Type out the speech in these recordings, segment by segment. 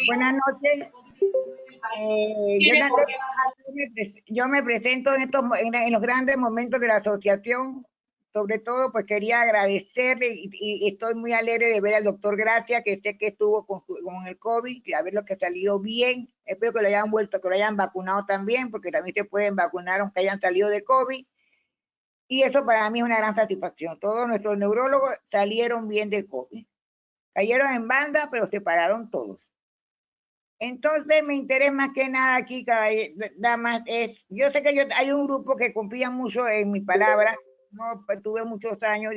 Buenas noches. Jonathan, yo me presento en los grandes momentos de la asociación. Sobre todo, pues quería agradecerle y estoy muy alegre de ver al doctor Gracia, que sé que estuvo con el COVID, y a ver lo que ha salido bien. Espero que lo hayan vuelto, que lo hayan vacunado también, porque también se pueden vacunar aunque hayan salido de COVID. Y eso para mí es una gran satisfacción. Todos nuestros neurólogos salieron bien de COVID. Cayeron en banda, pero se pararon todos. Entonces, mi interés más que nada aquí, damas, es, yo sé que hay un grupo que confía mucho en mi palabra, no tuve muchos años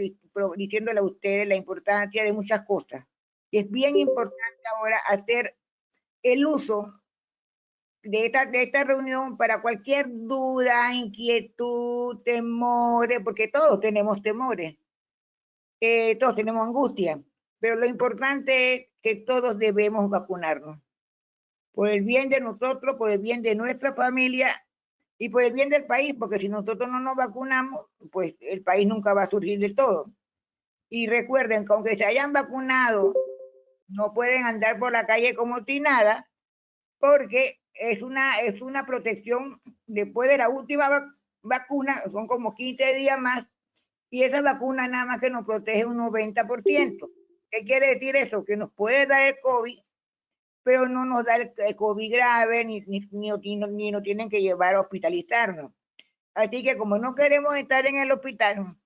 diciéndole a ustedes la importancia de muchas cosas. Y es bien importante ahora hacer el uso de esta reunión para cualquier duda, inquietud, temores, porque todos tenemos temores, todos tenemos angustia, pero lo importante es que todos debemos vacunarnos por el bien de nosotros, por el bien de nuestra familia y por el bien del país, porque si nosotros no nos vacunamos, pues el país nunca va a surgir del todo. Y recuerden que aunque se hayan vacunado, no pueden andar por la calle como si nada, porque es una protección después de la última vacuna, son como 15 días más, y esa vacuna nada más que nos protege un 90%. ¿Qué quiere decir eso? Que nos puede dar el COVID, pero no nos da el COVID grave, ni nos tienen que llevar a hospitalizarnos. Así que como no queremos estar en el hospital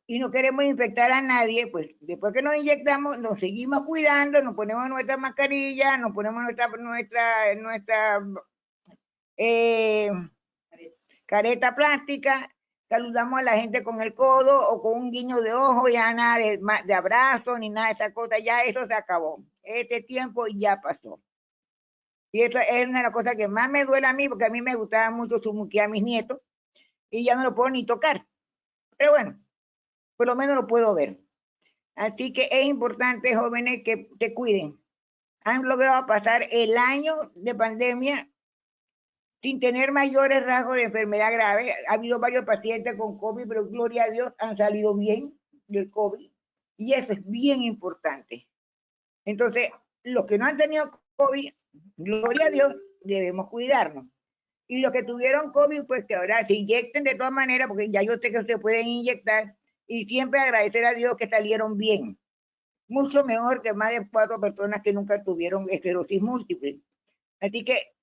y no queremos infectar a nadie, pues después que nos inyectamos, nos seguimos cuidando, nos ponemos nuestra mascarilla, nos ponemos nuestra eh, careta plástica, saludamos a la gente con el codo o con un guiño de ojo, ya nada de abrazo ni nada de esa cosa, ya eso se acabó. Este tiempo ya pasó. Y eso es una de las cosas que más me duele a mí, porque a mí me gustaba mucho sumuquear a mis nietos y ya no lo puedo ni tocar. Pero bueno, por lo menos lo puedo ver. Así que es importante, jóvenes, que te cuiden. Han logrado pasar el año de pandemia sin tener mayores rasgos de enfermedad grave. Ha habido varios pacientes con COVID, pero gloria a Dios han salido bien del COVID. Y eso es bien importante. Entonces, los que no han tenido COVID, gloria a Dios, debemos cuidarnos. Y los que tuvieron COVID, pues que ahora se inyecten de todas maneras, porque ya yo sé que se pueden inyectar, y siempre agradecer a Dios que salieron bien. Mucho mejor que más de 4 personas que nunca tuvieron esclerosis múltiple. Así que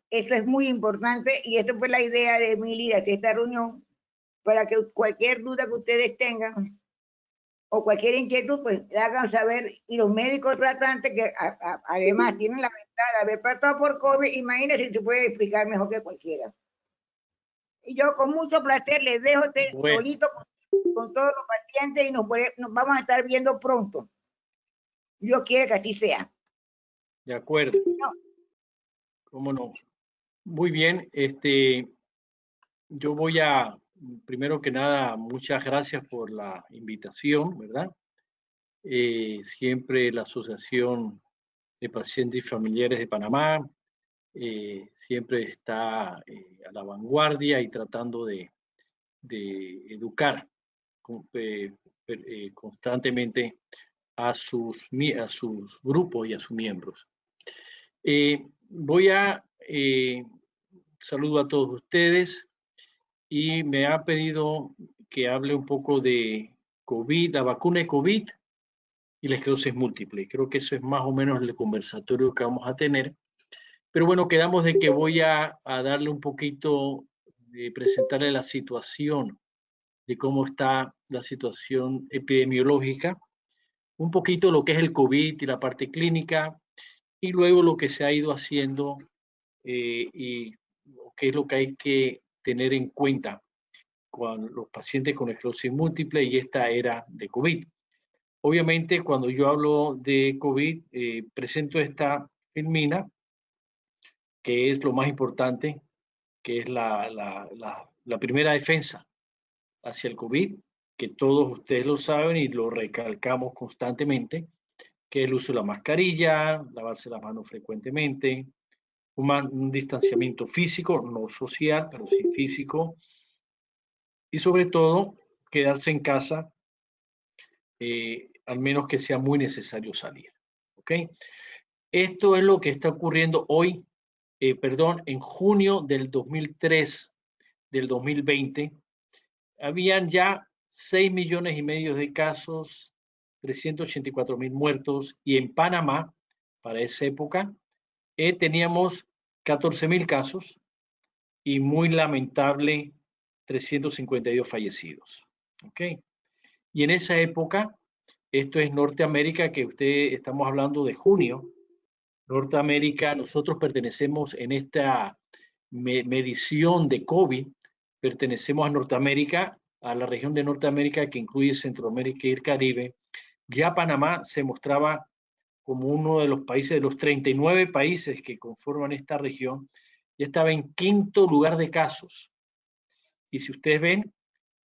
eso es muy importante, y esa fue la idea de Emily de hacer esta reunión, para que cualquier duda que ustedes tengan, o cualquier inquietud, pues la hagan saber, y los médicos tratantes que además tienen la ventaja de haber pasado por COVID, imagínense si se puede explicar mejor que cualquiera. Y yo con mucho placer les dejo solito con todos los pacientes y nos vamos a estar viendo pronto. Dios quiere que así sea. De acuerdo. No. ¿Cómo no? Muy bien. Yo voy a, primero que nada, muchas gracias por la invitación, ¿verdad? Siempre la Asociación de Pacientes y Familiares de Panamá siempre está a la vanguardia y tratando de educar constantemente a sus grupos y a sus miembros. Saludo a todos ustedes y me ha pedido que hable un poco de COVID, la vacuna de COVID y la esclerosis múltiple. Creo que eso es más o menos el conversatorio que vamos a tener. Pero bueno, quedamos de que voy a darle un poquito, de presentarle la situación, de cómo está la situación epidemiológica, un poquito lo que es el COVID y la parte clínica, y luego lo que se ha ido haciendo y qué es lo que hay que tener en cuenta con los pacientes con esclerosis múltiple y esta era de COVID. Obviamente, cuando yo hablo de COVID, presento esta filmina, que es lo más importante, que es la primera defensa hacia el COVID, que todos ustedes lo saben y lo recalcamos constantemente, que es el uso de la mascarilla, lavarse las manos frecuentemente, un distanciamiento físico, no social, pero sí físico, y sobre todo quedarse en casa, al menos que sea muy necesario salir. ¿Ok? Esto es lo que está ocurriendo hoy, en junio del 2003, del 2020. Habían ya 6,5 millones de casos, 384,000 muertos, y en Panamá, para esa época, teníamos 14,000 casos y muy lamentable 352 fallecidos. ¿Ok? Y en esa época, esto es Norteamérica, que estamos hablando de junio. Norteamérica, nosotros pertenecemos en esta medición de COVID, pertenecemos a Norteamérica, a la región de Norteamérica que incluye Centroamérica y el Caribe. Ya Panamá se mostraba como uno de los países, de los 39 países que conforman esta región, ya estaba en quinto lugar de casos. Y si ustedes ven,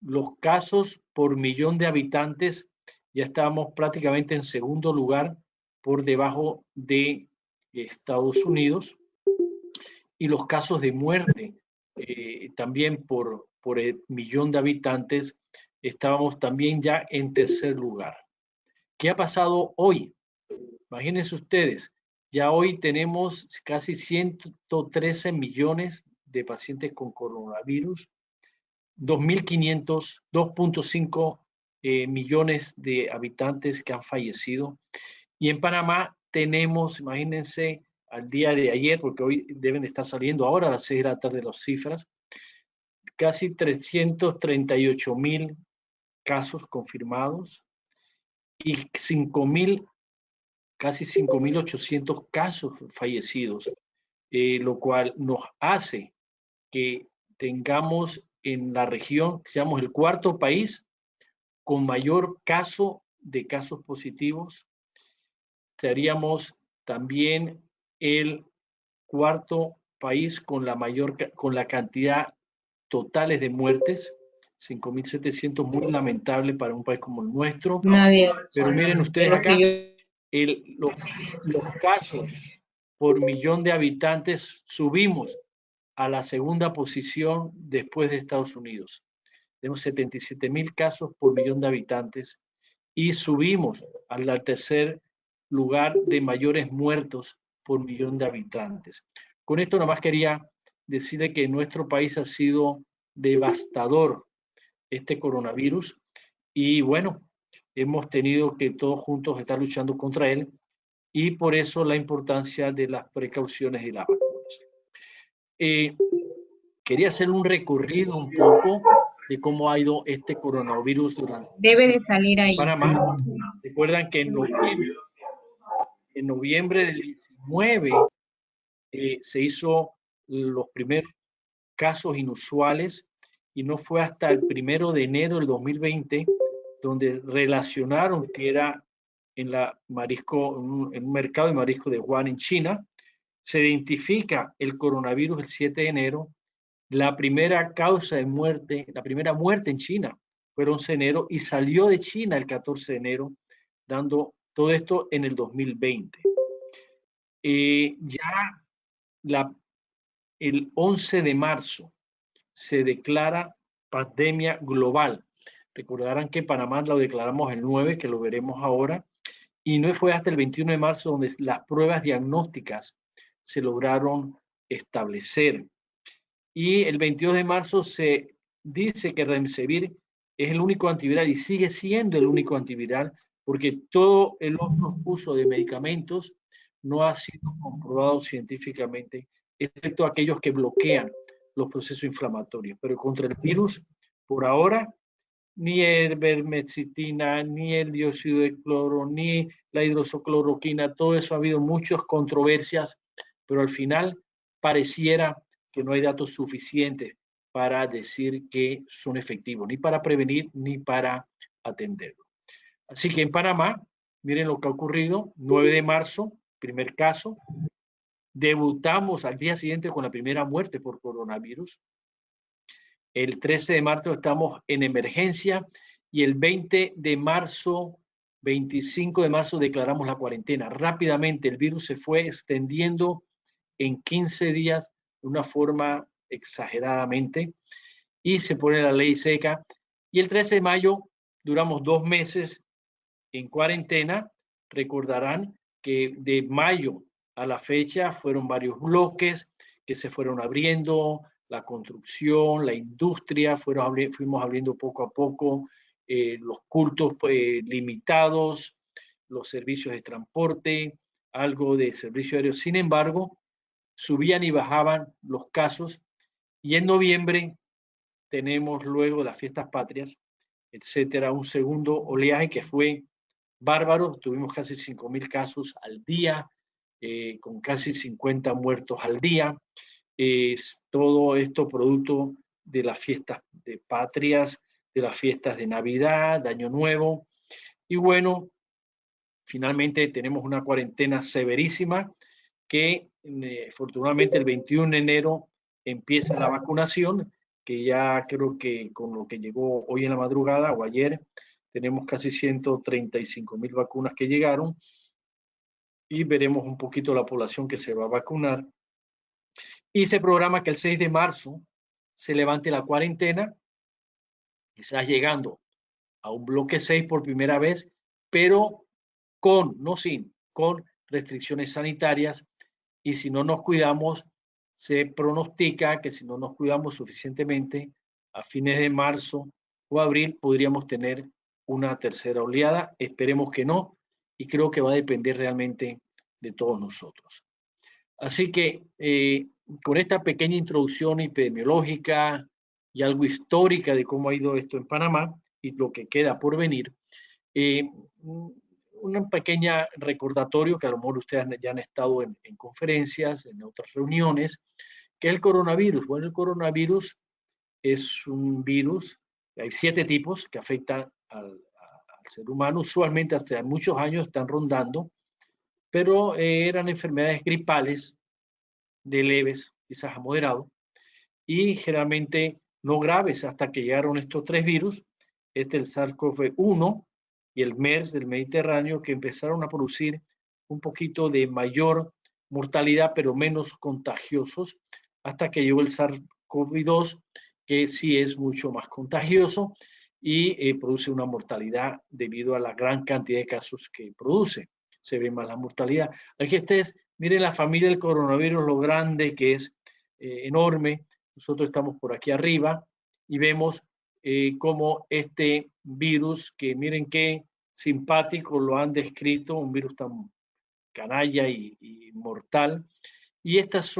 los casos por millón de habitantes, ya estábamos prácticamente en segundo lugar, por debajo de Estados Unidos. Y los casos de muerte, también por el millón de habitantes, estábamos también ya en tercer lugar. ¿Qué ha pasado hoy? Imagínense ustedes, ya hoy tenemos casi 113 millones de pacientes con coronavirus, 2.500, 2.5 millones de habitantes que han fallecido. Y en Panamá tenemos, imagínense, al día de ayer, porque hoy deben estar saliendo ahora a las 6 de la tarde las cifras, casi 338,000 casos confirmados y 5,000, casi 5,800 casos fallecidos, lo cual nos hace que tengamos en la región, seamos el cuarto país con mayor caso de casos positivos. Seríamos también el cuarto país con la cantidad totales de muertes, 5.700, muy lamentable para un país como el nuestro. Nadie. Pero miren ustedes acá, los casos por millón de habitantes subimos a la segunda posición después de Estados Unidos. Tenemos 77,000 casos por millón de habitantes y subimos al tercer lugar de mayores muertos por millón de habitantes. Con esto nada más quería decirle que en nuestro país ha sido devastador este coronavirus y bueno, hemos tenido que todos juntos estar luchando contra él y por eso la importancia de las precauciones y las vacunas. Quería hacer un recorrido un poco de cómo ha ido este coronavirus durante Debe de salir ahí. Panamá. Recuerdan que en noviembre del 19 se hizo los primeros casos inusuales y no fue hasta el 1 de enero del 2020 donde relacionaron que era en un mercado de marisco de Wuhan en China. Se identifica el coronavirus el 7 de enero. La primera causa de muerte, la primera muerte en China fue el 11 de enero y salió de China el 14 de enero, dando todo esto en el 2020. El 11 de marzo se declara pandemia global. Recordarán que Panamá lo declaramos el 9, que lo veremos ahora, y no fue hasta el 21 de marzo donde las pruebas diagnósticas se lograron establecer. Y el 22 de marzo se dice que Remdesivir es el único antiviral y sigue siendo el único antiviral porque todo el otro uso de medicamentos no ha sido comprobado científicamente, excepto aquellos que bloquean los procesos inflamatorios. Pero contra el virus, por ahora, ni el vermecitina, ni el dióxido de cloro, ni la hidroxicloroquina, todo eso ha habido muchas controversias, pero al final pareciera que no hay datos suficientes para decir que son efectivos, ni para prevenir ni para atenderlo. Así que en Panamá, miren lo que ha ocurrido, 9 de marzo, primer caso, debutamos al día siguiente con la primera muerte por coronavirus. El 13 de marzo estamos en emergencia y el 20 de marzo, 25 de marzo declaramos la cuarentena. Rápidamente el virus se fue extendiendo en 15 días de una forma exageradamente y se pone la ley seca. Y el 13 de mayo duramos 2 meses en cuarentena. Recordarán que de mayo a la fecha fueron varios bloques que se fueron abriendo, la construcción, la industria, fuimos abriendo poco a poco, los cultos limitados, los servicios de transporte, algo de servicio aéreo. Sin embargo, subían y bajaban los casos, y en noviembre tenemos, luego de las fiestas patrias, etcétera, un segundo oleaje que fue bárbaro. Tuvimos casi 5.000 casos al día, con casi 50 muertos al día. Todo esto producto de las fiestas de patrias, de las fiestas de Navidad, de Año Nuevo. Y bueno, finalmente tenemos una cuarentena severísima que afortunadamente el 21 de enero empieza la vacunación, que ya creo que con lo que llegó hoy en la madrugada o ayer, tenemos casi 135.000 vacunas que llegaron, y veremos un poquito la población que se va a vacunar. Y se programa que el 6 de marzo se levante la cuarentena, quizás llegando a un bloque 6 por primera vez, pero con restricciones sanitarias. Y si no nos cuidamos, se pronostica que si no nos cuidamos suficientemente, a fines de marzo o abril podríamos tener una tercera oleada. Esperemos que no, y creo que va a depender realmente de todos nosotros. Así que con esta pequeña introducción epidemiológica y algo histórica de cómo ha ido esto en Panamá y lo que queda por venir, un pequeño recordatorio que a lo mejor ustedes ya han estado en conferencias, en otras reuniones, que es el coronavirus. Bueno, el coronavirus es un virus, hay 7 tipos que afectan al ser humano, usualmente hasta muchos años están rondando, pero eran enfermedades gripales de leves, quizás a moderado, y generalmente no graves hasta que llegaron estos 3 virus, el SARS-CoV-1 y el MERS del Mediterráneo, que empezaron a producir un poquito de mayor mortalidad, pero menos contagiosos, hasta que llegó el SARS-CoV-2, que sí es mucho más contagioso y produce una mortalidad debido a la gran cantidad de casos que produce. Se ve más la mortalidad. Aquí ustedes miren la familia del coronavirus, lo grande que es, enorme. Nosotros estamos por aquí arriba y vemos cómo este virus, que miren qué simpático lo han descrito, un virus tan canalla y mortal. Y estas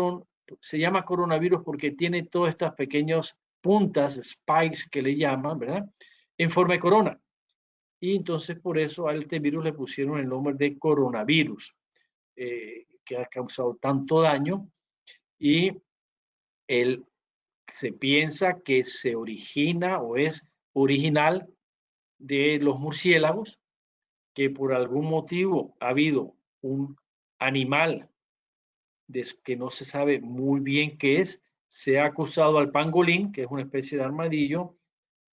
se llama coronavirus porque tiene todas estas pequeñas puntas, spikes que le llaman, ¿verdad? En forma de corona. Y entonces por eso a este virus le pusieron el nombre de coronavirus, que ha causado tanto daño, y se piensa que se origina o es original de los murciélagos, que por algún motivo ha habido un animal que no se sabe muy bien qué es, se ha acusado al pangolín, que es una especie de armadillo,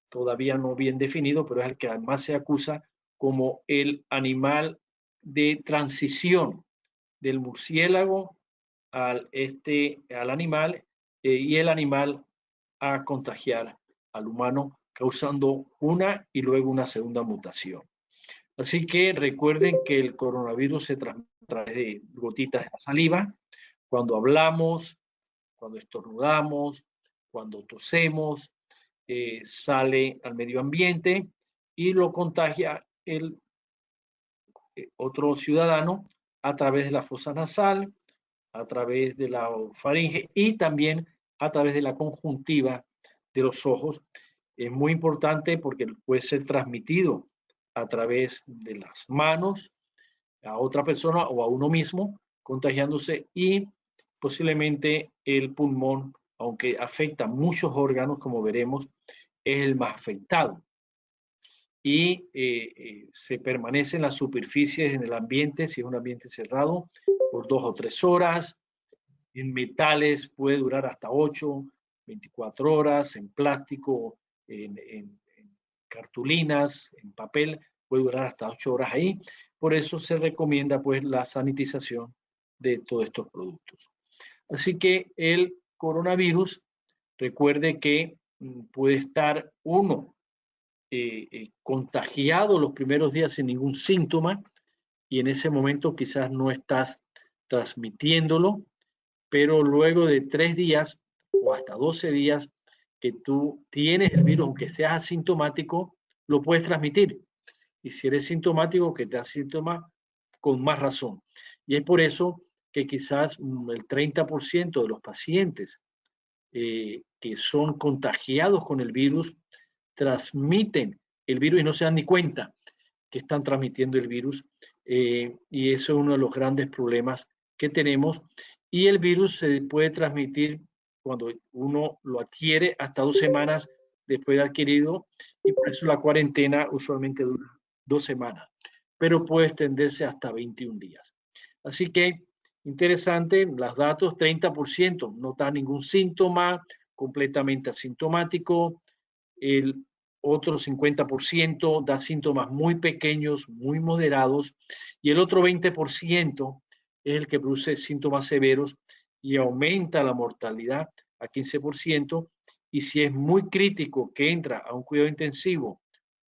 todavía no bien definido, pero es el que además se acusa como el animal de transición del murciélago al animal, y el animal a contagiar al humano, causando una y luego una segunda mutación. Así que recuerden que el coronavirus se transmite a través de gotitas de la saliva, cuando hablamos, cuando estornudamos, cuando tosemos, sale al medio ambiente y lo contagia el otro ciudadano a través de la fosa nasal, a través de la faringe y también a través de la conjuntiva de los ojos. Es muy importante porque puede ser transmitido a través de las manos a otra persona o a uno mismo, contagiándose, y posiblemente el pulmón, aunque afecta muchos órganos, como veremos, es el más afectado. Y se permanece en las superficies, en el ambiente, si es un ambiente cerrado, por 2 o 3 horas. En metales puede durar hasta 8, 24 horas, en plástico, en cartulinas, en papel, puede durar hasta 8 horas ahí. Por eso se recomienda pues la sanitización de todos estos productos. Así que el coronavirus, recuerde que puede estar uno contagiado los primeros días sin ningún síntoma, y en ese momento quizás no estás transmitiéndolo, pero luego de 3 días o hasta 12 días que tú tienes el virus, aunque seas asintomático, lo puedes transmitir. Y si eres sintomático, que te da síntomas, con más razón. Y es por eso que quizás el 30% de los pacientes que son contagiados con el virus transmiten el virus y no se dan ni cuenta que están transmitiendo el virus. Y eso es uno de los grandes problemas que tenemos. Y el virus se puede transmitir cuando uno lo adquiere hasta 2 semanas después de adquirido, y por eso la cuarentena usualmente dura 2 semanas, pero puede extenderse hasta 21 días. Así que interesante, los datos, 30% no da ningún síntoma, completamente asintomático, el otro 50% da síntomas muy pequeños, muy moderados, y el otro 20% es el que produce síntomas severos y aumenta la mortalidad a 15%, y si es muy crítico que entra a un cuidado intensivo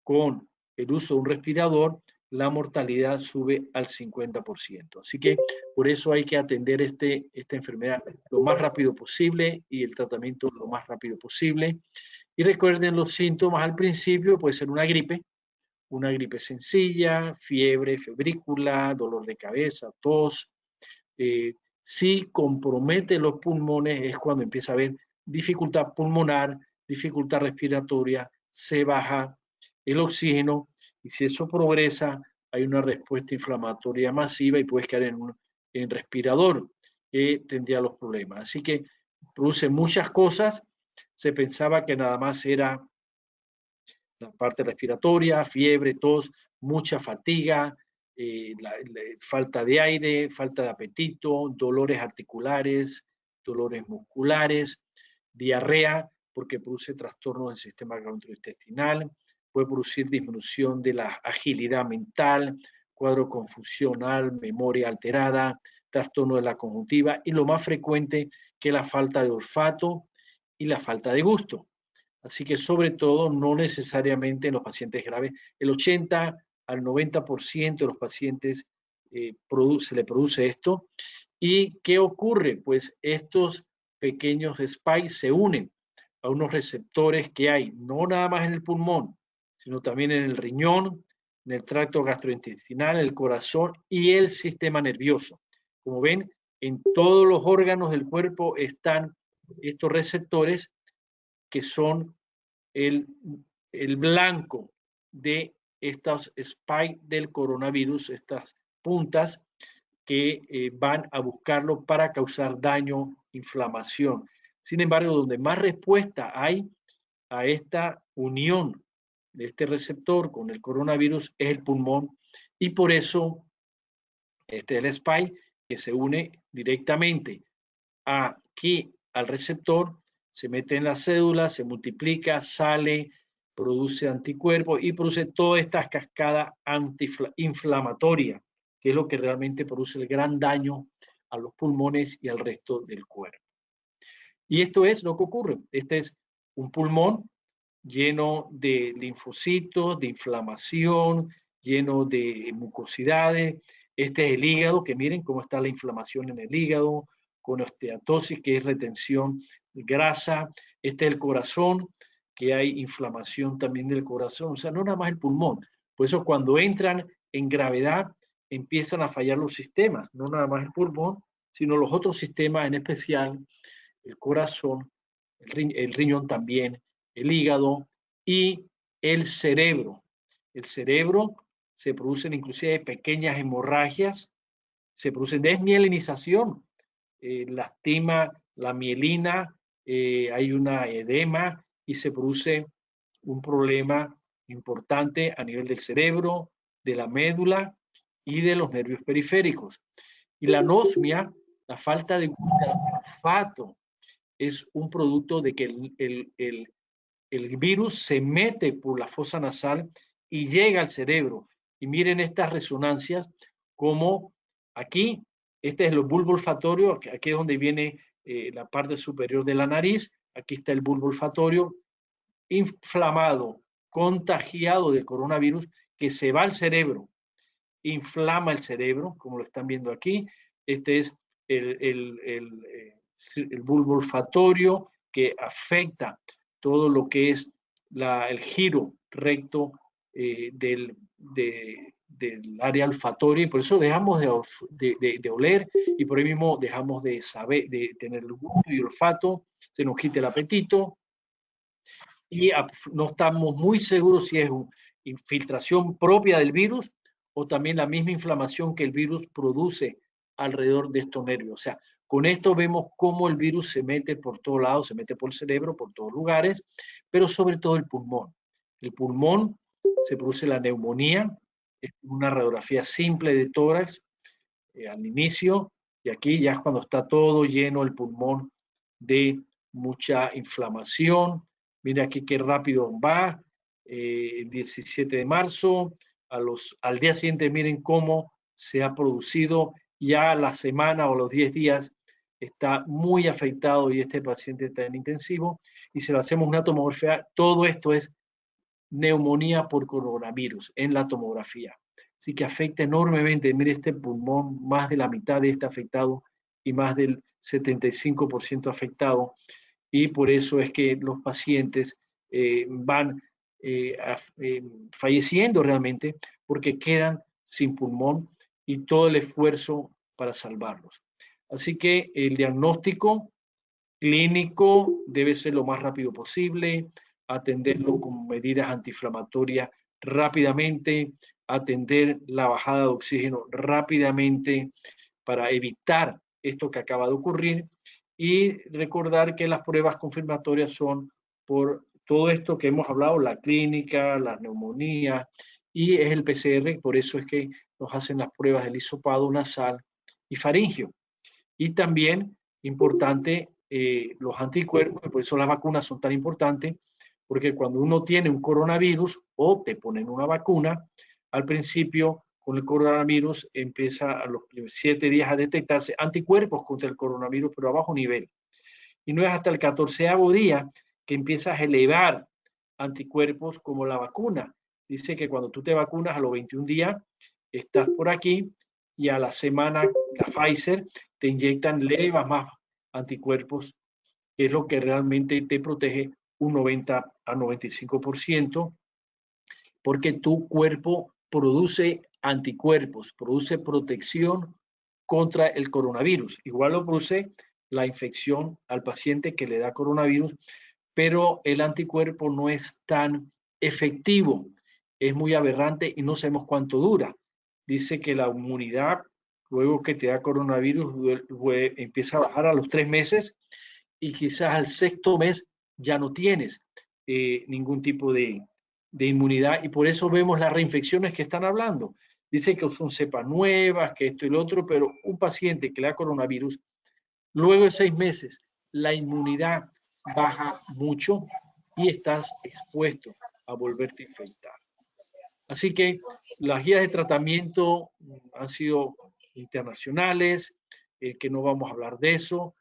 con el uso de un respirador, la mortalidad sube al 50%. Así que por eso hay que atender esta enfermedad lo más rápido posible y el tratamiento lo más rápido posible. Y recuerden los síntomas al principio, puede ser una gripe sencilla, fiebre, febrícula, dolor de cabeza, tos. Si compromete los pulmones es cuando empieza a haber dificultad pulmonar, dificultad respiratoria, se baja el oxígeno, y si eso progresa, hay una respuesta inflamatoria masiva y puedes caer en respirador, que tendría los problemas. Así que produce muchas cosas. Se pensaba que nada más era la parte respiratoria, fiebre, tos, mucha fatiga, falta de aire, falta de apetito, dolores articulares, dolores musculares, diarrea, porque produce trastornos del sistema gastrointestinal, puede producir disminución de la agilidad mental, cuadro confusional, memoria alterada, trastorno de la conjuntiva, y lo más frecuente que la falta de olfato y la falta de gusto. Así que sobre todo, no necesariamente en los pacientes graves, el 80 al 90% de los pacientes se le produce esto. ¿Y qué ocurre? Pues estos pequeños spikes se unen a unos receptores que hay, no nada más en el pulmón, sino también en el riñón, en el tracto gastrointestinal, el corazón y el sistema nervioso. Como ven, en todos los órganos del cuerpo están estos receptores que son el blanco de estos spikes del coronavirus, estas puntas que van a buscarlo para causar daño, inflamación. Sin embargo, donde más respuesta hay a esta unión de este receptor con el coronavirus es el pulmón, y por eso este es el spike que se une directamente aquí al receptor, se mete en la célula, se multiplica, sale, produce anticuerpos y produce toda esta cascada antiinflamatoria, que es lo que realmente produce el gran daño a los pulmones y al resto del cuerpo. Y esto es lo que ocurre. Este es un pulmón lleno de linfocitos, de inflamación, lleno de mucosidades. Este es el hígado, que miren cómo está la inflamación en el hígado, con esteatosis, que es retención de grasa. Este es el corazón, que hay inflamación también del corazón. O sea, no nada más el pulmón. Por eso cuando entran en gravedad, empiezan a fallar los sistemas, no nada más el pulmón, sino los otros sistemas, en especial el corazón, el riñón también, el hígado y el cerebro. El cerebro se producen inclusive pequeñas hemorragias, se produce desmielinización, lastima la mielina, hay una edema y se produce un problema importante a nivel del cerebro, de la médula y de los nervios periféricos. Y la anosmia, la falta de olfato, es un producto de que el virus se mete por la fosa nasal y llega al cerebro. Y miren estas resonancias, como aquí, este es el bulbo olfatorio, aquí es donde viene la parte superior de la nariz, aquí está el bulbo olfatorio inflamado, contagiado de coronavirus, que se va al cerebro, inflama el cerebro, como lo están viendo aquí, Este es el bulbo olfatorio, que afecta todo lo que es el giro recto del área olfatoria, y por eso dejamos de oler, y por ahí mismo dejamos de saber, de tener el gusto y el olfato, se nos quita el apetito, y no estamos muy seguros si es una infiltración propia del virus o también la misma inflamación que el virus produce alrededor de estos nervios. O sea, con esto vemos cómo el virus se mete por todos lados, se mete por el cerebro, por todos lugares, pero sobre todo el pulmón. El pulmón se produce la neumonía, es una radiografía simple de tórax al inicio, y aquí ya es cuando está todo lleno el pulmón de mucha inflamación. Mira aquí qué rápido va, el 17 de marzo, al día siguiente miren cómo se ha producido, ya la semana o los 10 días está muy afectado y este paciente está en intensivo, y si le hacemos una tomografía, todo esto es neumonía por coronavirus en la tomografía. Así que afecta enormemente. Mire, este pulmón, más de la mitad de este afectado y más del 75% afectado. Y por eso es que los pacientes van falleciendo realmente, porque quedan sin pulmón y todo el esfuerzo para salvarlos. Así que el diagnóstico clínico debe ser lo más rápido posible, atenderlo con medidas antiinflamatorias rápidamente, atender la bajada de oxígeno rápidamente para evitar esto que acaba de ocurrir, y recordar que las pruebas confirmatorias son por todo esto que hemos hablado, la clínica, la neumonía, y es el PCR, por eso es que nos hacen las pruebas del hisopado nasal y faringio. Y también importante los anticuerpos, y por eso las vacunas son tan importantes, porque cuando uno tiene un coronavirus o te ponen una vacuna, al principio con el coronavirus empieza a los 7 días a detectarse anticuerpos contra el coronavirus, pero a bajo nivel. Y no es hasta el 14º día que empiezas a elevar anticuerpos como la vacuna. Dice que cuando tú te vacunas a los 21 días, estás por aquí, y a la semana la Pfizer te inyectan levas más anticuerpos, que es lo que realmente te protege un 90 a 95%, porque tu cuerpo produce anticuerpos, produce protección contra el coronavirus. Igual lo produce la infección al paciente que le da coronavirus, pero el anticuerpo no es tan efectivo, es muy aberrante y no sabemos cuánto dura. Dice que la inmunidad, luego que te da coronavirus, empieza a bajar a los 3 meses, y quizás al 6º mes ya no tienes ningún tipo de inmunidad, y por eso vemos las reinfecciones que están hablando. Dice que son cepas nuevas, que esto y lo otro, pero un paciente que le da coronavirus, luego de 6 meses, la inmunidad baja mucho y estás expuesto a volverte a infectar. Así que las guías de tratamiento han sido internacionales, que no vamos a hablar de eso.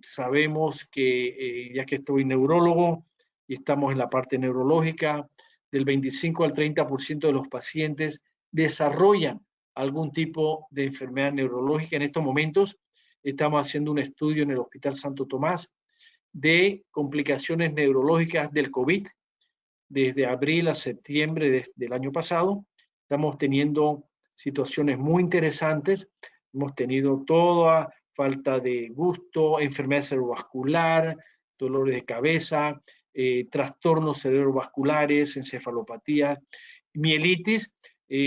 Sabemos que, ya que estoy neurólogo y estamos en la parte neurológica, del 25 al 30% de los pacientes desarrollan algún tipo de enfermedad neurológica. En estos momentos estamos haciendo un estudio en el Hospital Santo Tomás de complicaciones neurológicas del COVID desde abril a septiembre del año pasado. Estamos teniendo situaciones muy interesantes. Hemos tenido toda falta de gusto, enfermedad cerebrovascular, dolores de cabeza, trastornos cerebrovasculares, encefalopatías, mielitis.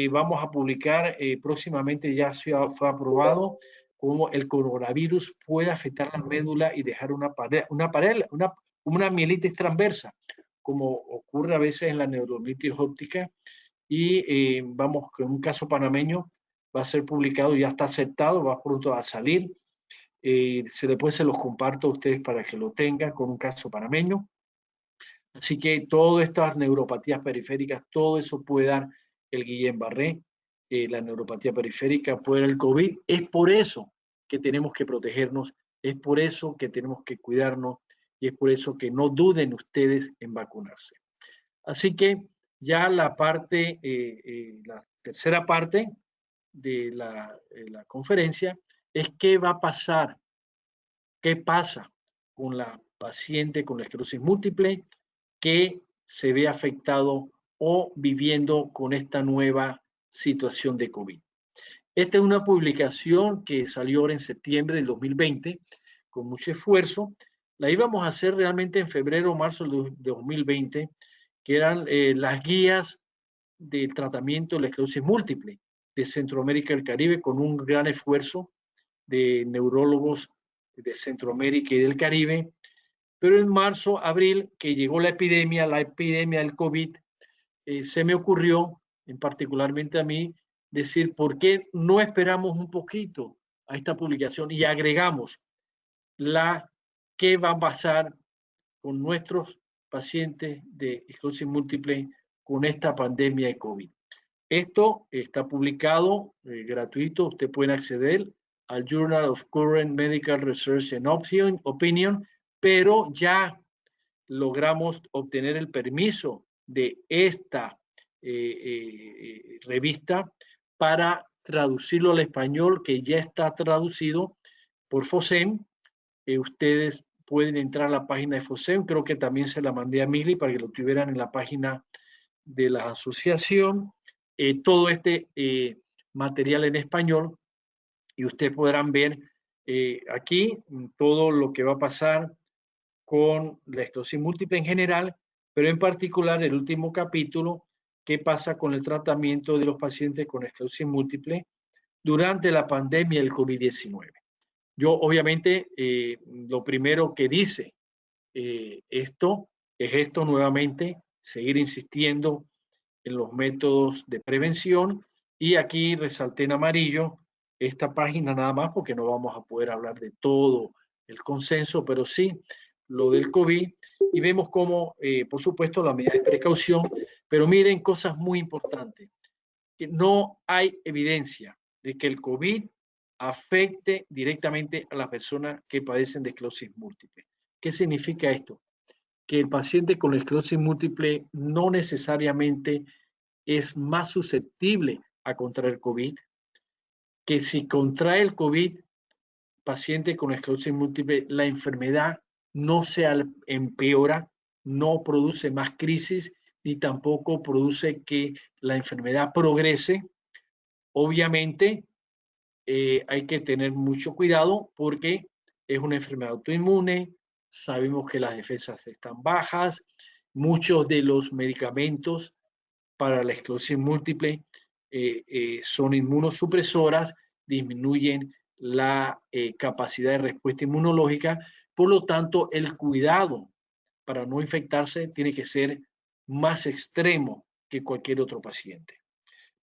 Vamos a publicar próximamente, ya fue aprobado, cómo el coronavirus puede afectar la médula y dejar una mielitis transversa, como ocurre a veces en la neuromielitis óptica. Y vamos, que un caso panameño va a ser publicado, ya está aceptado, va pronto a salir. Después se los comparto a ustedes para que lo tengan, con un caso panameño. Así que todas estas neuropatías periféricas, todo eso puede dar el Guillain-Barré, la neuropatía periférica puede dar el COVID. Es por eso que tenemos que protegernos, es por eso que tenemos que cuidarnos, y es por eso que no duden ustedes en vacunarse. Así que ya la tercera parte de la conferencia es qué va a pasar, qué pasa con la paciente con la esclerosis múltiple que se ve afectado o viviendo con esta nueva situación de COVID. Esta es una publicación que salió ahora en septiembre del 2020 con mucho esfuerzo. La íbamos a hacer realmente en febrero o marzo de 2020, que eran las guías del tratamiento de la esclerosis múltiple de Centroamérica y el Caribe, con un gran esfuerzo de neurólogos de Centroamérica y del Caribe. Pero en marzo, abril, que llegó la epidemia del COVID, se me ocurrió, en particularmente a mí, decir, ¿por qué no esperamos un poquito a esta publicación y agregamos qué va a pasar con nuestros pacientes de esclerosis múltiple con esta pandemia de COVID? Esto está publicado gratuito, usted puede acceder al Journal of Current Medical Research and Opinion, pero ya logramos obtener el permiso de esta revista para traducirlo al español, que ya está traducido por FOSEM. Ustedes pueden entrar a la página de FOSEM, creo que también se la mandé a Mili para que lo tuvieran en la página de la asociación. Todo este material en español, y ustedes podrán ver aquí todo lo que va a pasar con la esclerosis múltiple en general, pero en particular el último capítulo, qué pasa con el tratamiento de los pacientes con esclerosis múltiple durante la pandemia del COVID-19. Yo obviamente lo primero que dice esto nuevamente, seguir insistiendo en los métodos de prevención, y aquí resalté en amarillo esta página nada más porque no vamos a poder hablar de todo el consenso, pero sí lo del COVID, y vemos cómo, por supuesto, la medida de precaución, pero miren cosas muy importantes, que no hay evidencia de que el COVID afecte directamente a las personas que padecen de esclerosis múltiple. ¿Qué significa esto? Que el paciente con esclerosis múltiple no necesariamente es más susceptible a contraer COVID, que si contrae el COVID, paciente con esclerosis múltiple, la enfermedad no se empeora, no produce más crisis, ni tampoco produce que la enfermedad progrese. Obviamente, hay que tener mucho cuidado porque es una enfermedad autoinmune, sabemos que las defensas están bajas, muchos de los medicamentos para la esclerosis múltiple son inmunosupresoras, disminuyen la capacidad de respuesta inmunológica, por lo tanto el cuidado para no infectarse tiene que ser más extremo que cualquier otro paciente.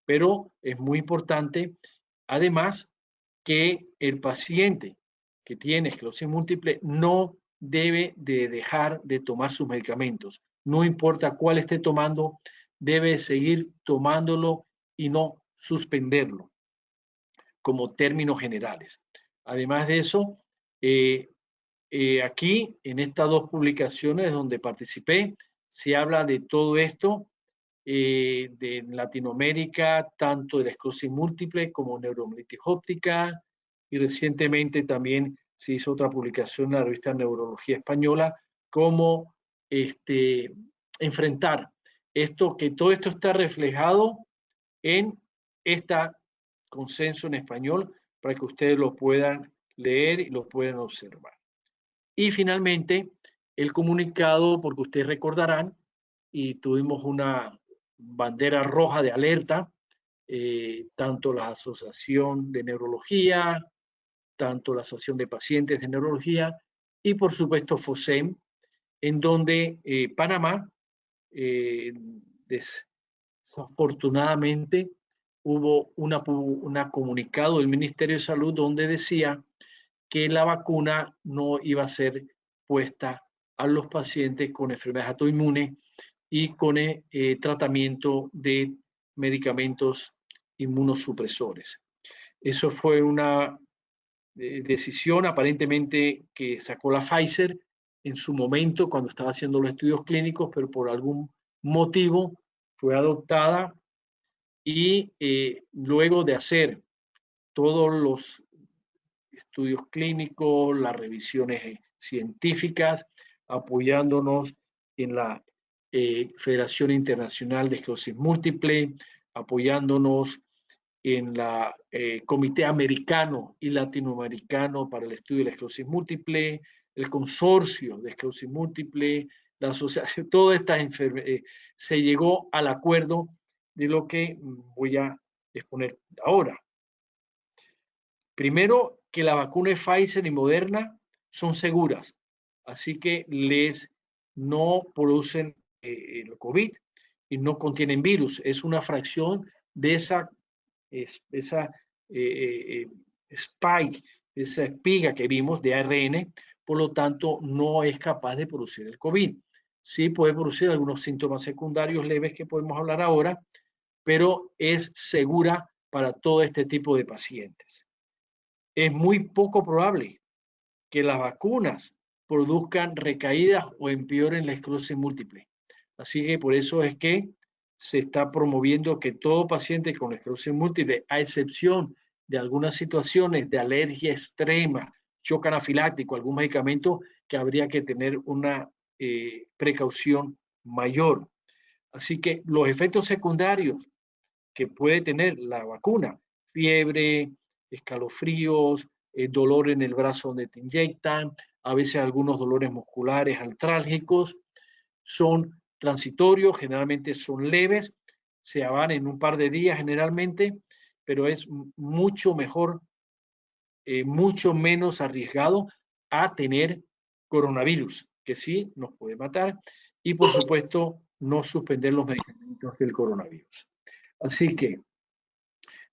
Pero es muy importante, además, que el paciente que tiene esclerosis múltiple no debe de dejar de tomar sus medicamentos. No importa cuál esté tomando, debe seguir tomándolo y no suspenderlo, como términos generales. Además de eso, aquí en estas dos publicaciones donde participé, se habla de todo esto, de Latinoamérica, tanto de la esclerosis múltiple como neuromielitis óptica, y recientemente también se hizo otra publicación en la revista Neurología Española, cómo enfrentar esto, que todo esto está reflejado en este consenso en español para que ustedes lo puedan leer y lo puedan observar. Y finalmente, el comunicado, porque ustedes recordarán, y tuvimos una bandera roja de alerta, tanto la Asociación de Neurología, tanto la Asociación de Pacientes de Neurología y por supuesto FOSEM, en donde Panamá, desafortunadamente, hubo una comunicado del Ministerio de Salud donde decía que la vacuna no iba a ser puesta a los pacientes con enfermedades autoinmunes y con tratamiento de medicamentos inmunosupresores. Eso fue una decisión aparentemente que sacó la Pfizer en su momento cuando estaba haciendo los estudios clínicos, pero por algún motivo fue adoptada, y luego de hacer todos los estudios clínicos, las revisiones científicas, apoyándonos en la Federación Internacional de Esclerosis Múltiple, apoyándonos en la Comité Americano y Latinoamericano para el Estudio de la Esclerosis Múltiple, el Consorcio de Esclerosis Múltiple, la asociación, todas estas enfermedades, se llegó al acuerdo de lo que voy a exponer ahora. Primero, que la vacuna de Pfizer y Moderna son seguras, así que no producen el COVID y no contienen virus. Es una fracción de esa spike, esa espiga que vimos de ARN, por lo tanto no es capaz de producir el COVID. Sí puede producir algunos síntomas secundarios leves que podemos hablar ahora, pero es segura para todo este tipo de pacientes. Es muy poco probable que las vacunas produzcan recaídas o empeoren la esclerosis múltiple. Así que por eso es que se está promoviendo que todo paciente con esclerosis múltiple, a excepción de algunas situaciones de alergia extrema, shock anafiláctico, algún medicamento, que habría que tener una precaución mayor. Así que los efectos secundarios que puede tener la vacuna, fiebre, escalofríos, dolor en el brazo donde te inyectan, a veces algunos dolores musculares artrálgicos, son transitorios, generalmente son leves, se van en un par de días generalmente, pero es mucho mejor, mucho menos arriesgado a tener coronavirus, que sí nos puede matar, y por supuesto no suspender los medicamentos del coronavirus. Así que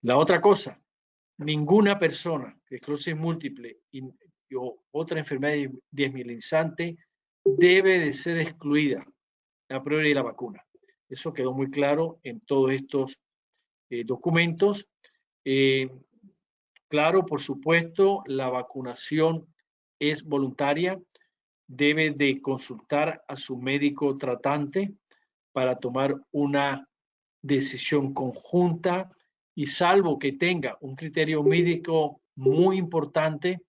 la otra cosa, ninguna persona de esclerosis múltiple o otra enfermedad desmielinizante debe de ser excluida a priori de la vacuna. Eso quedó muy claro en todos estos documentos. Claro, por supuesto, la vacunación es voluntaria. Debe de consultar a su médico tratante para tomar una decisión conjunta, y salvo que tenga un criterio médico muy importante,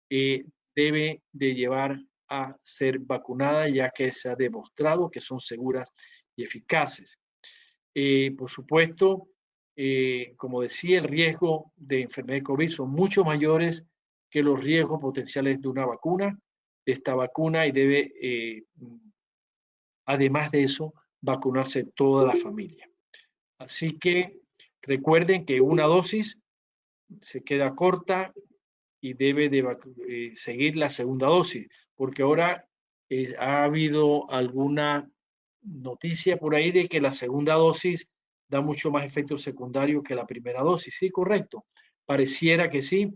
debe de llevar a ser vacunada, ya que se ha demostrado que son seguras y eficaces. Por supuesto, como decía, el riesgo de enfermedad de COVID son mucho mayores que los riesgos potenciales de una vacuna, de esta vacuna, y debe, además de eso, vacunarse toda la familia. Así que recuerden que una dosis se queda corta y debe de seguir la segunda dosis, porque ahora ha habido alguna noticia por ahí de que la segunda dosis da mucho más efectos secundarios que la primera dosis. Sí, correcto. Pareciera que sí,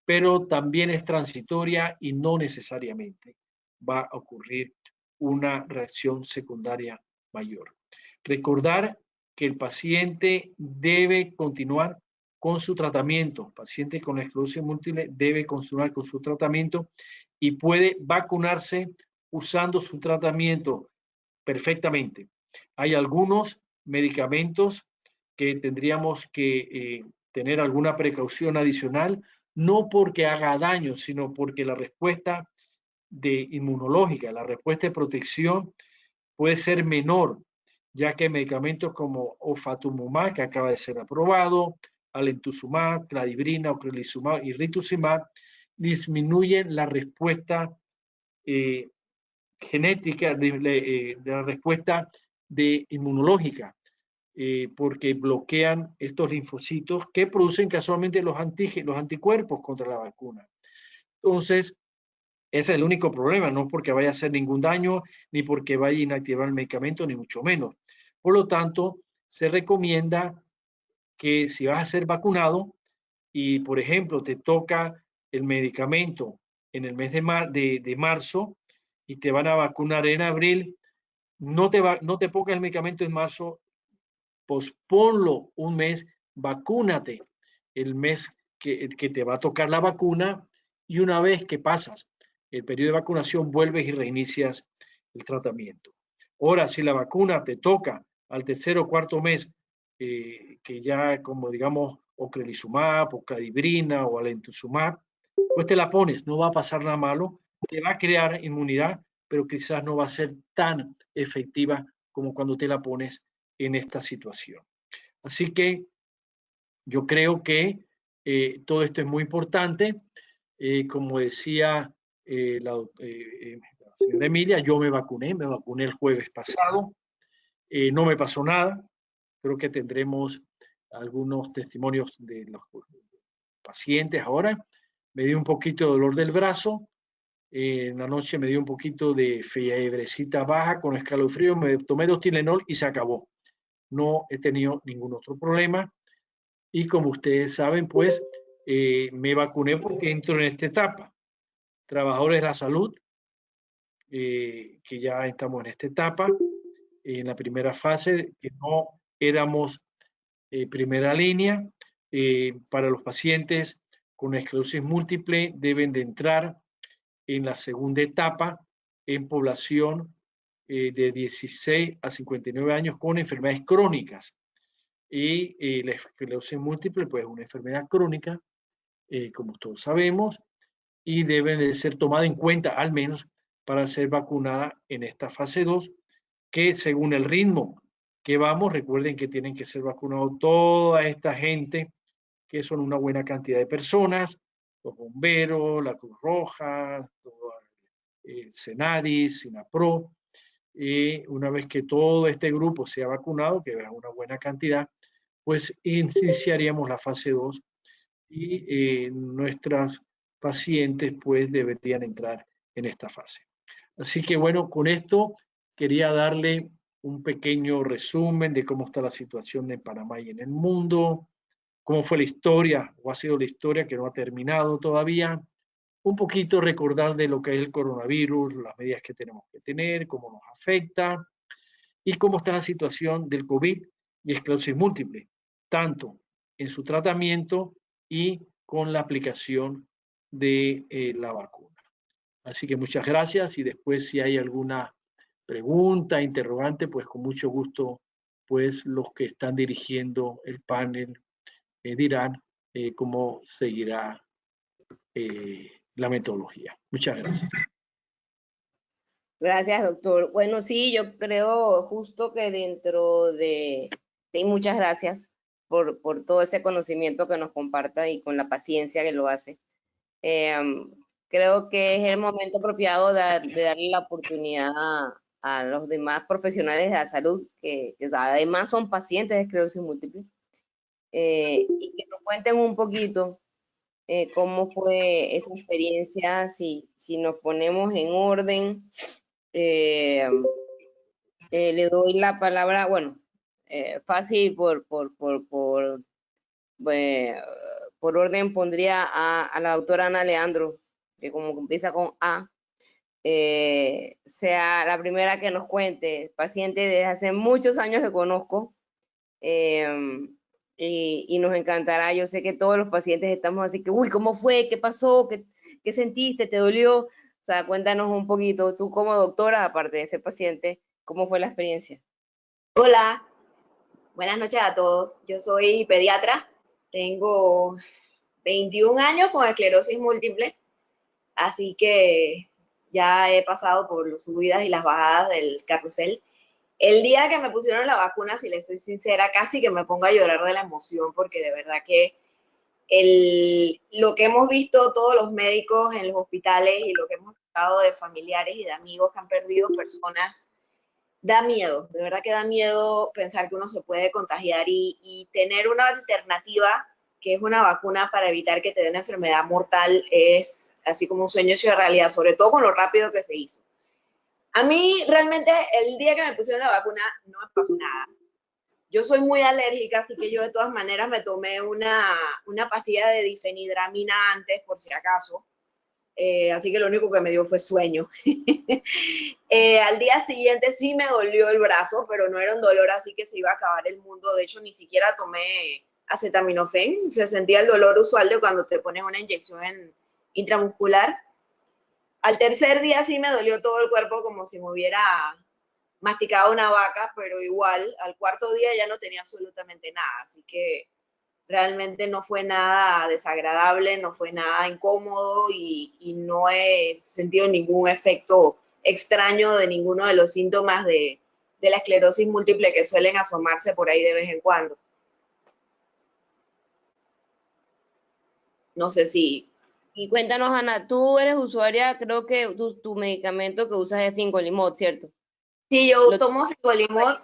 pero también es transitoria y no necesariamente va a ocurrir una reacción secundaria mayor. Recordar que el paciente debe continuar con su tratamiento. El paciente con esclerosis múltiple debe continuar con su tratamiento y puede vacunarse usando su tratamiento perfectamente. Hay algunos medicamentos que tendríamos que tener alguna precaución adicional, no porque haga daño, sino porque la respuesta inmunológica, la respuesta de protección puede ser menor, ya que medicamentos como ofatumumab, que acaba de ser aprobado, alemtuzumab, cladibrina, ocrelizumab y rituximab, disminuyen la respuesta genética, de la respuesta inmunológica, porque bloquean estos linfocitos que producen casualmente los anticuerpos contra la vacuna. Entonces, ese es el único problema, no porque vaya a hacer ningún daño, ni porque vaya a inactivar el medicamento, ni mucho menos. Por lo tanto, se recomienda que si vas a ser vacunado y, por ejemplo, te toca el medicamento en el mes de marzo y te van a vacunar en abril, no te pongas el medicamento en marzo, posponlo un mes, vacúnate el mes que te va a tocar la vacuna, y una vez que pasas el periodo de vacunación vuelves y reinicias el tratamiento. Ahora, si la vacuna te toca al tercer o cuarto mes, que ya como digamos ocrelizumab o cladibrina o alemtuzumab, pues te la pones, no va a pasar nada malo, te va a crear inmunidad, pero quizás no va a ser tan efectiva como cuando te la pones en esta situación. Así que yo creo que todo esto es muy importante. Como decía la señora Emilia, yo me vacuné el jueves pasado, no me pasó nada. Creo que tendremos algunos testimonios de los pacientes ahora. Me dio un poquito de dolor del brazo, en la noche me dio un poquito de fiebrecita baja con escalofrío, me tomé 2 Tylenol y se acabó. No he tenido ningún otro problema. Y como ustedes saben, pues me vacuné porque entro en esta etapa. Trabajadores de la salud, que ya estamos en esta etapa, en la primera fase, que no éramos primera línea. Para los pacientes con esclerosis múltiple deben de entrar en la segunda etapa en población de 16 a 59 años con enfermedades crónicas. Y la esclerosis múltiple, pues es una enfermedad crónica, como todos sabemos, y debe de ser tomada en cuenta al menos para ser vacunada en esta fase 2, que según el ritmo que vamos, recuerden que tienen que ser vacunados toda esta gente, que son una buena cantidad de personas, los bomberos, la Cruz Roja, Senadis, Sinapro. Una vez que todo este grupo sea vacunado, que es una buena cantidad, pues iniciaríamos la fase 2 y nuestras pacientes pues deberían entrar en esta fase. Así que bueno, con esto quería darle un pequeño resumen de cómo está la situación en Panamá y en el mundo, cómo fue la historia o ha sido la historia que no ha terminado todavía, un poquito recordar de lo que es el coronavirus, las medidas que tenemos que tener, cómo nos afecta y cómo está la situación del COVID y esclerosis múltiple, tanto en su tratamiento y con la aplicación de la vacuna. Así que muchas gracias y después si hay alguna pregunta, interrogante, pues con mucho gusto, pues los que están dirigiendo el panel dirán cómo seguirá la metodología. Muchas gracias. Gracias, doctor. Bueno, sí, yo creo justo que dentro de... Sí, muchas gracias por todo ese conocimiento que nos comparta y con la paciencia que lo hace. Creo que es el momento apropiado de darle la oportunidad a los demás profesionales de la salud, que además son pacientes de esclerosis múltiple, y que nos cuenten un poquito cómo fue esa experiencia, si nos ponemos en orden. Le doy la palabra, bueno, fácil por orden pondría a la doctora Ana Leandro, que como empieza con A, sea la primera que nos cuente, paciente desde hace muchos años que conozco, y nos encantará. Yo sé que todos los pacientes estamos así que, uy, ¿cómo fue? ¿Qué pasó? ¿Qué sentiste? ¿Te dolió? O sea, cuéntanos un poquito, tú como doctora, aparte de ese paciente, ¿cómo fue la experiencia? Hola, buenas noches a todos. Yo soy pediatra, tengo 21 años con esclerosis múltiple, así que ya he pasado por las subidas y las bajadas del carrusel. El día que me pusieron la vacuna, si les soy sincera, casi que me pongo a llorar de la emoción, porque de verdad que lo que hemos visto todos los médicos en los hospitales y lo que hemos escuchado de familiares y de amigos que han perdido personas, da miedo, de verdad que da miedo pensar que uno se puede contagiar y tener una alternativa que es una vacuna para evitar que te dé una enfermedad mortal es así como un sueño hecho realidad, sobre todo con lo rápido que se hizo. A mí realmente el día que me pusieron la vacuna no me pasó nada. Yo soy muy alérgica, así que yo de todas maneras me tomé una pastilla de difenidramina antes, por si acaso. Así que lo único que me dio fue sueño. Al día siguiente sí me dolió el brazo, pero no era un dolor así que se iba a acabar el mundo. De hecho, ni siquiera tomé acetaminofén. Se sentía el dolor usual de cuando te ponen una inyección intramuscular. Al tercer día sí me dolió todo el cuerpo como si me hubiera masticado una vaca, pero igual al cuarto día ya no tenía absolutamente nada. Así que realmente no fue nada desagradable, no fue nada incómodo y no he sentido ningún efecto extraño de ninguno de los síntomas de la esclerosis múltiple que suelen asomarse por ahí de vez en cuando. No sé si... Y cuéntanos, Ana, tú eres usuaria, creo que tu medicamento que usas es Fingolimod, ¿cierto? Sí, yo tomo Fingolimod.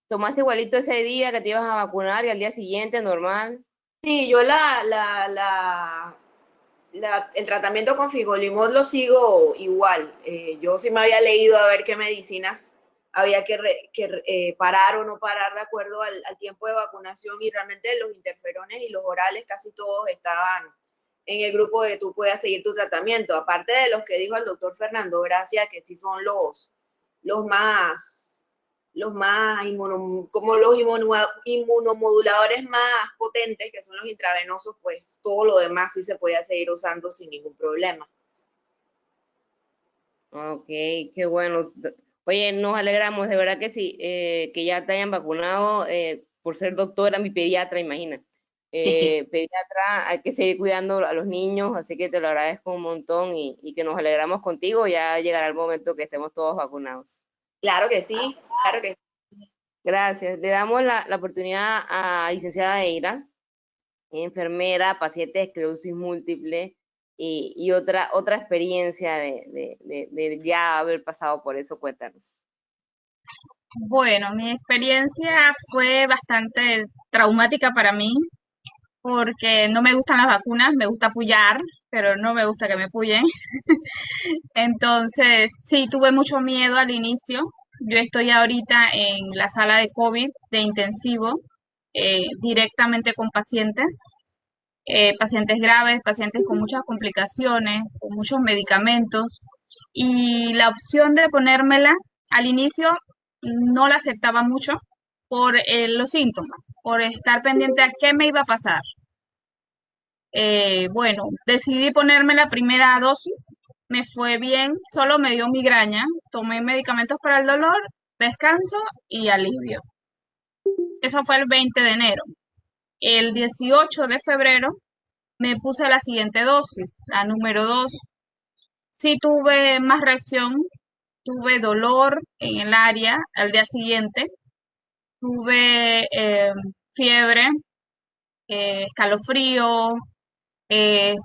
¿Tomaste igualito ese día que te ibas a vacunar y al día siguiente normal? Sí, yo el tratamiento con Fingolimod lo sigo igual. Yo sí me había leído a ver qué medicinas había que parar o no parar de acuerdo al tiempo de vacunación, y realmente los interferones y los orales casi todos estaban en el grupo de tú puedas seguir tu tratamiento, aparte de los que dijo el doctor Fernando Gracia, que sí son los más inmunomoduladores más potentes, que son los intravenosos, pues todo lo demás sí se podía seguir usando sin ningún problema. Ok, qué bueno. Oye, nos alegramos, de verdad que sí, que ya te hayan vacunado, por ser doctora, mi pediatra, imagina. Pediatra, hay que seguir cuidando a los niños, así que te lo agradezco un montón y que nos alegramos contigo, ya llegará el momento que estemos todos vacunados. Claro que sí, claro que sí. Gracias. Le damos la oportunidad a licenciada Eira, enfermera, paciente de esclerosis múltiple y otra experiencia de ya haber pasado por eso. Cuéntanos. Bueno, mi experiencia fue bastante traumática para mí porque no me gustan las vacunas, me gusta pullar, pero no me gusta que me pullen. Entonces, sí, tuve mucho miedo al inicio. Yo estoy ahorita en la sala de COVID de intensivo, directamente con pacientes, pacientes graves, pacientes con muchas complicaciones, con muchos medicamentos. Y la opción de ponérmela al inicio no la aceptaba mucho por los síntomas, por estar pendiente a qué me iba a pasar. Bueno, decidí ponerme la primera dosis, me fue bien, solo me dio migraña, tomé medicamentos para el dolor, descanso y alivio. Eso fue el 20 de enero. El 18 de febrero me puse la siguiente dosis, la número 2. Sí tuve más reacción, tuve dolor en el área al día siguiente, tuve fiebre, escalofrío,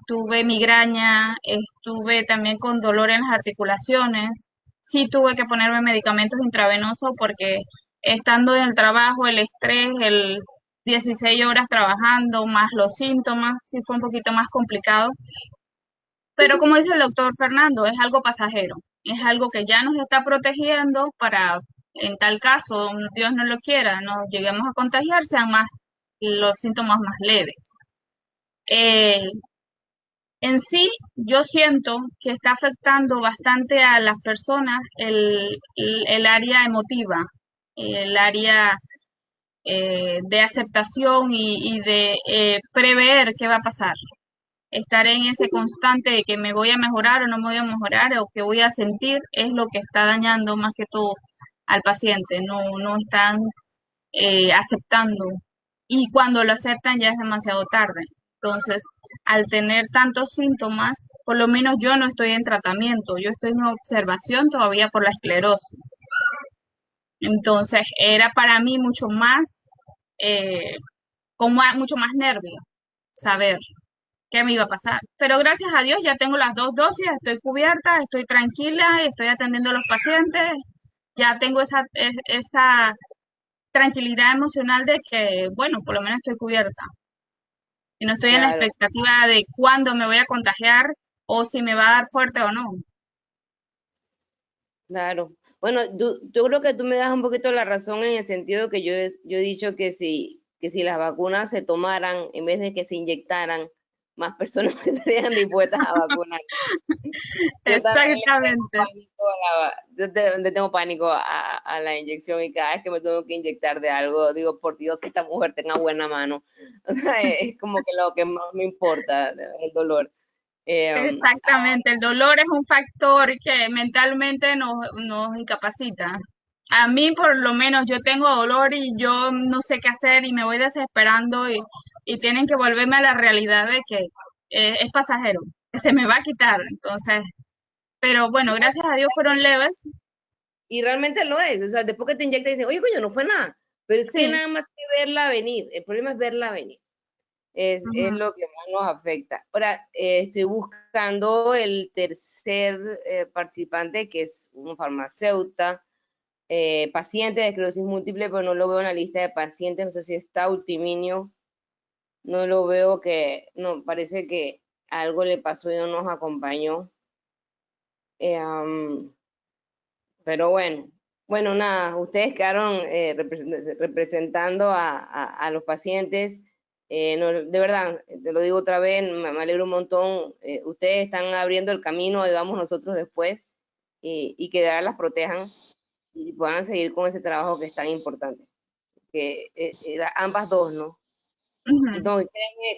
tuve migraña, estuve también con dolor en las articulaciones. Sí tuve que ponerme medicamentos intravenosos porque estando en el trabajo, el estrés, el 16 horas trabajando, más los síntomas, sí fue un poquito más complicado. Pero como dice el doctor Fernando, es algo pasajero, es algo que ya nos está protegiendo para, en tal caso, Dios no lo quiera, nos lleguemos a contagiar, sean más los síntomas más leves. En sí, yo siento que está afectando bastante a las personas el área emotiva, el área de aceptación y de prever qué va a pasar. Estar en ese constante de que me voy a mejorar o no me voy a mejorar o que voy a sentir es lo que está dañando más que todo al paciente. No están aceptando. Y cuando lo aceptan ya es demasiado tarde. Entonces, al tener tantos síntomas, por lo menos yo no estoy en tratamiento, yo estoy en observación todavía por la esclerosis. Entonces, era para mí mucho más, mucho más nervio saber qué me iba a pasar. Pero gracias a Dios ya tengo las 2 dosis, estoy cubierta, estoy tranquila, estoy atendiendo a los pacientes, ya tengo esa tranquilidad emocional de que, bueno, por lo menos estoy cubierta. Y no estoy en la Claro, expectativa de cuándo me voy a contagiar o si me va a dar fuerte o no. claro. Bueno, yo creo que tú me das un poquito la razón en el sentido que yo he dicho que si las vacunas se tomaran en vez de que se inyectaran, más personas estarían dispuestas a vacunar. Yo también Exactamente. le tengo pánico a la inyección, y cada vez que me tengo que inyectar de algo, digo, por Dios, que esta mujer tenga buena mano. O sea, es como que lo que más me importa, el dolor. Exactamente. El dolor es un factor que mentalmente nos incapacita. A mí, por lo menos, yo tengo dolor y yo no sé qué hacer y me voy desesperando y tienen que volverme a la realidad de que es pasajero, que se me va a quitar. Entonces, pero bueno, gracias a Dios fueron leves. Y realmente lo es. O sea, después que te inyectan, dicen, oye, coño, no fue nada. Pero es que Sí. nada más que verla venir. El problema es verla venir. Es Ujú. lo que más nos afecta. Ahora, estoy buscando el tercer participante, que es un farmacéutico, paciente de esclerosis múltiple, pero no lo veo en la lista de pacientes. No sé si está Ultiminio. No lo veo no, parece que algo le pasó y no nos acompañó. Pero bueno, nada, ustedes quedaron representando a los pacientes. De verdad, te lo digo otra vez, me alegro un montón. Ustedes están abriendo el camino y vamos nosotros después y que de verdad las protejan y puedan seguir con ese trabajo que es tan importante. Que ambas dos, ¿no? Ujú. No,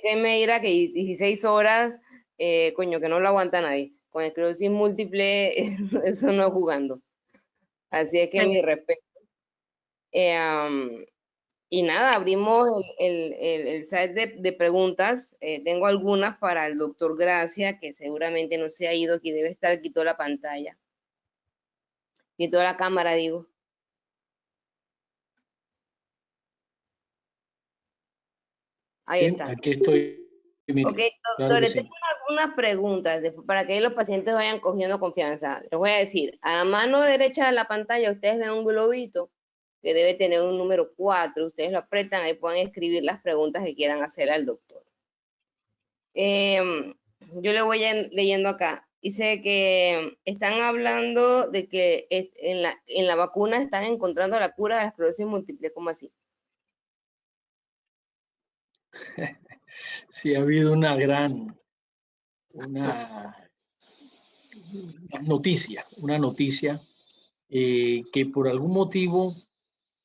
créeme, Ira, que 16 horas, coño, que no lo aguanta nadie. Con esclerosis múltiple, eso no es jugando. Así es que mi respeto. Y nada, abrimos el set de preguntas. Tengo algunas para el doctor Gracia, que seguramente no se ha ido, que debe estar, quitó la pantalla. Quitó la cámara, digo. Ahí Sí, está. aquí estoy. Mire, Ok, claro que doctores, sí. tengo algunas preguntas para que los pacientes vayan cogiendo confianza. Les voy a decir, a la mano derecha de la pantalla ustedes ven un globito que debe tener un número 4. Ustedes lo apretan, ahí pueden escribir las preguntas que quieran hacer al doctor. Yo le voy leyendo acá. Dice que están hablando de que en la vacuna están encontrando la cura de la esclerosis múltiple. ¿Cómo así? Sí, ha habido una noticia que por algún motivo,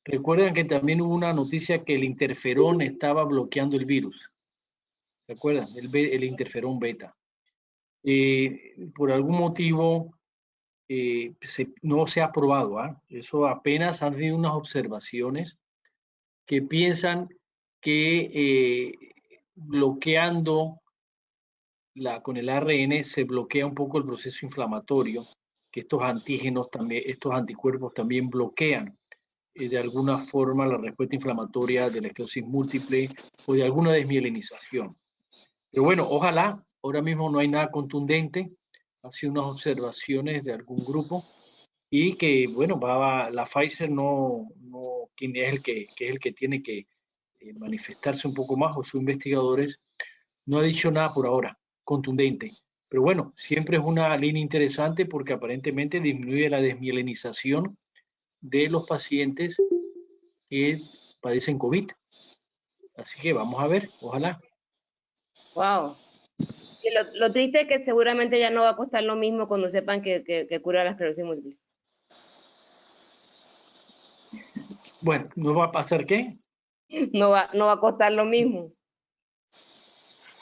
recuerdan que también hubo una noticia que el interferón estaba bloqueando el virus. ¿Recuerdan? El interferón beta. Por algún motivo no se ha probado. Eso apenas han habido unas observaciones que piensan que bloqueando con el ARN se bloquea un poco el proceso inflamatorio, que estos antígenos también, estos anticuerpos también bloquean de alguna forma la respuesta inflamatoria de la esclerosis múltiple o de alguna desmielinización. Pero bueno, ojalá, ahora mismo no hay nada contundente, ha sido unas observaciones de algún grupo y que, bueno, la Pfizer quien es que es el que tiene que manifestarse un poco más, o sus investigadores, no ha dicho nada por ahora contundente. Pero bueno, siempre es una línea interesante porque aparentemente disminuye la desmielinización de los pacientes que padecen COVID. Así que vamos a ver, ojalá. Wow. Y lo triste es que seguramente ya no va a costar lo mismo cuando sepan que cura la esclerosis múltiple. Bueno, ¿no va a pasar qué? No va a costar lo mismo.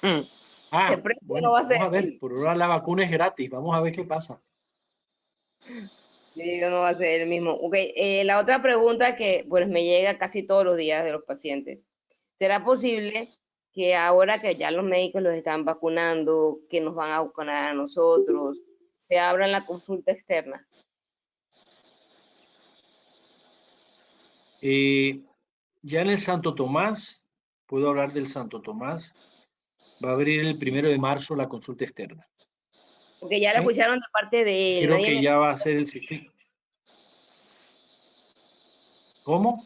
El precio no Bueno, va a ser vamos a el ver, mismo. por ahora la vacuna es gratis, vamos a ver qué pasa. Sí, no va a ser el mismo. Ok, la otra pregunta que pues me llega casi todos los días de los pacientes. ¿Será posible que ahora que ya los médicos los están vacunando, que nos van a vacunar a nosotros, se abra la consulta externa? Ya en el Santo Tomás, puedo hablar del Santo Tomás, va a abrir el 1 de marzo la consulta externa. Porque ya la ¿Okay? escucharon de parte de él. Creo que ya va a ser el sistema. ¿Cómo?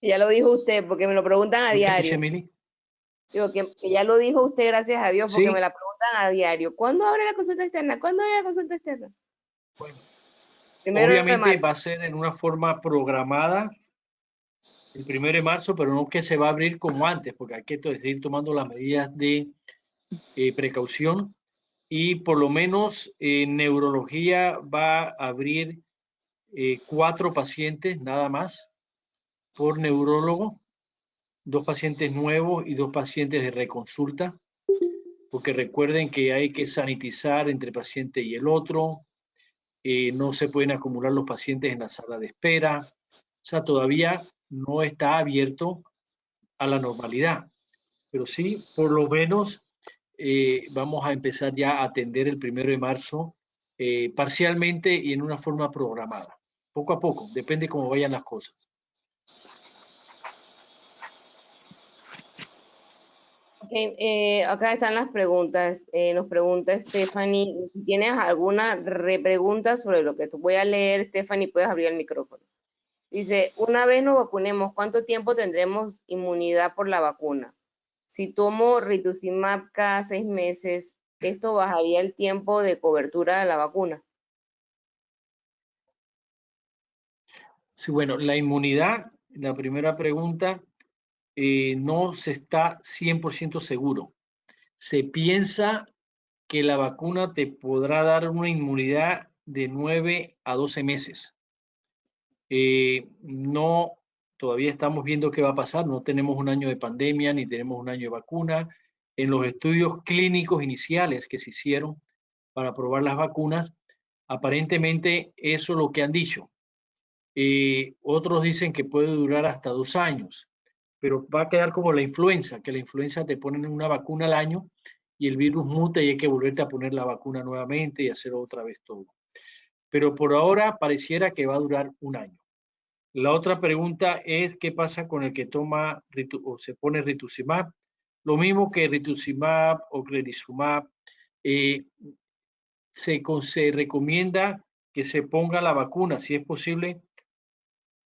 Ya lo dijo usted, porque me lo preguntan a ¿No te escuché, diario. Mili? Digo que ya lo dijo usted, gracias a Dios, porque me Sí, la preguntan a diario. ¿Cuándo abre la consulta externa? ¿Cuándo abre la consulta externa? bueno, 1 de obviamente marzo. va a ser en una forma programada el 1 de marzo, pero no que se va a abrir como antes, porque hay que seguir tomando las medidas de precaución. Y por lo menos en neurología va a abrir 4 pacientes nada más por neurólogo, 2 pacientes nuevos y 2 pacientes de reconsulta, porque recuerden que hay que sanitizar entre el paciente y el otro, no se pueden acumular los pacientes en la sala de espera, O sea, todavía no está abierto a la normalidad, pero sí, por lo menos vamos a empezar ya a atender el 1 de marzo parcialmente y en una forma programada, poco a poco, depende cómo vayan las cosas. Okay, acá están las preguntas. Nos pregunta Stephanie, si tienes alguna repregunta sobre lo que tú voy a leer, Stephanie, puedes abrir el micrófono. Dice, una vez nos vacunemos, ¿cuánto tiempo tendremos inmunidad por la vacuna? Si tomo rituximab cada 6 meses, ¿esto bajaría el tiempo de cobertura de la vacuna? Sí, bueno, la inmunidad, la primera pregunta, no se está 100% seguro. Se piensa que la vacuna te podrá dar una inmunidad de 9 a 12 meses. No, todavía estamos viendo qué va a pasar, no tenemos un año de pandemia ni tenemos un año de vacuna. En los estudios clínicos iniciales que se hicieron para probar las vacunas, aparentemente eso es lo que han dicho. Otros dicen que puede durar hasta 2 años, pero va a quedar como la influenza, que la influenza te ponen una vacuna al año y el virus muta y hay que volverte a poner la vacuna nuevamente y hacer otra vez todo. Pero por ahora pareciera que va a durar 1 año. La otra pregunta es qué pasa con el que toma o se pone rituximab. Lo mismo que rituximab o clesrovimab, se recomienda que se ponga la vacuna, si es posible,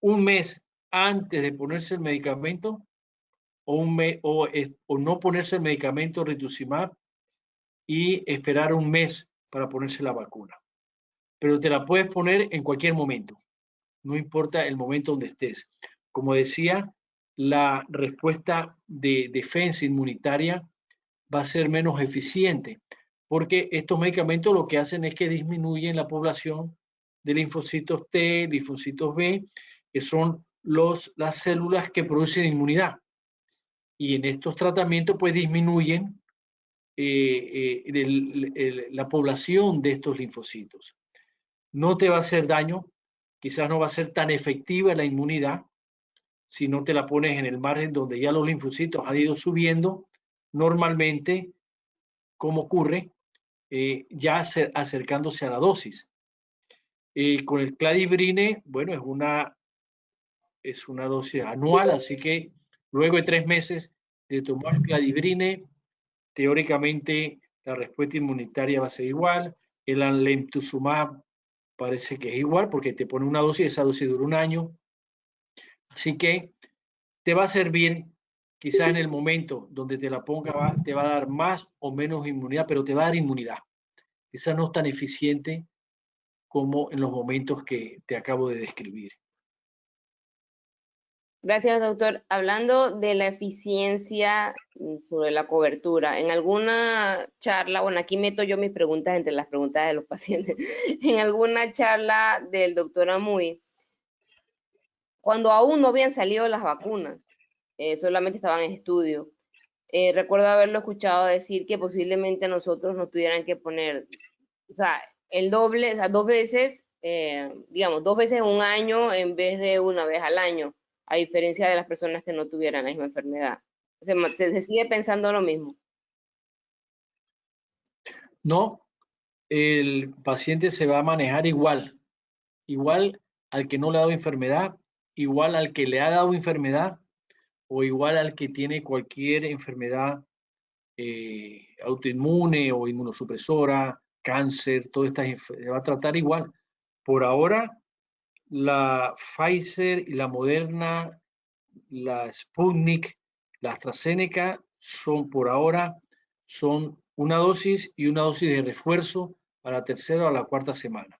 1 mes antes de ponerse el medicamento o no ponerse el medicamento rituximab y esperar 1 mes para ponerse la vacuna. Pero te la puedes poner en cualquier momento, no importa el momento donde estés. Como decía, la respuesta de defensa inmunitaria va a ser menos eficiente, porque estos medicamentos lo que hacen es que disminuyen la población de linfocitos T, linfocitos B, que son las células que producen inmunidad. Y en estos tratamientos pues disminuyen la población de estos linfocitos. No te va a hacer daño, quizás no va a ser tan efectiva la inmunidad si no te la pones en el margen donde ya los linfocitos han ido subiendo normalmente, como ocurre, ya acercándose a la dosis. Con el cladibrine, bueno, es una dosis anual, así que luego de 3 meses de tomar cladibrine, teóricamente la respuesta inmunitaria va a ser igual. El alemtuzumab parece que es igual porque te pone una dosis, esa dosis dura 1 año. Así que te va a servir quizás en el momento donde te la ponga, te va a dar más o menos inmunidad, pero te va a dar inmunidad. Quizás no es tan eficiente como en los momentos que te acabo de describir. Gracias, doctor. Hablando de la eficiencia sobre la cobertura, en alguna charla, bueno, aquí meto yo mis preguntas entre las preguntas de los pacientes, en alguna charla del doctor Amuy, cuando aún no habían salido las vacunas, solamente estaban en estudio, recuerdo haberlo escuchado decir que posiblemente nosotros nos tuvieran que poner, o sea, el doble, o sea, 2 veces, digamos, 2 veces en 1 año en vez de 1 vez al año, a diferencia de las personas que no tuvieran la misma enfermedad. O sea, se sigue pensando lo mismo. No, el paciente se va a manejar igual al que no le ha dado enfermedad, igual al que le ha dado enfermedad o igual al que tiene cualquier enfermedad autoinmune o inmunosupresora, cáncer, todas estas se va a tratar igual. Por ahora, la Pfizer y la Moderna, la Sputnik, la AstraZeneca son por ahora son 1 dosis y 1 dosis de refuerzo para la 3ª o la 4ª semana.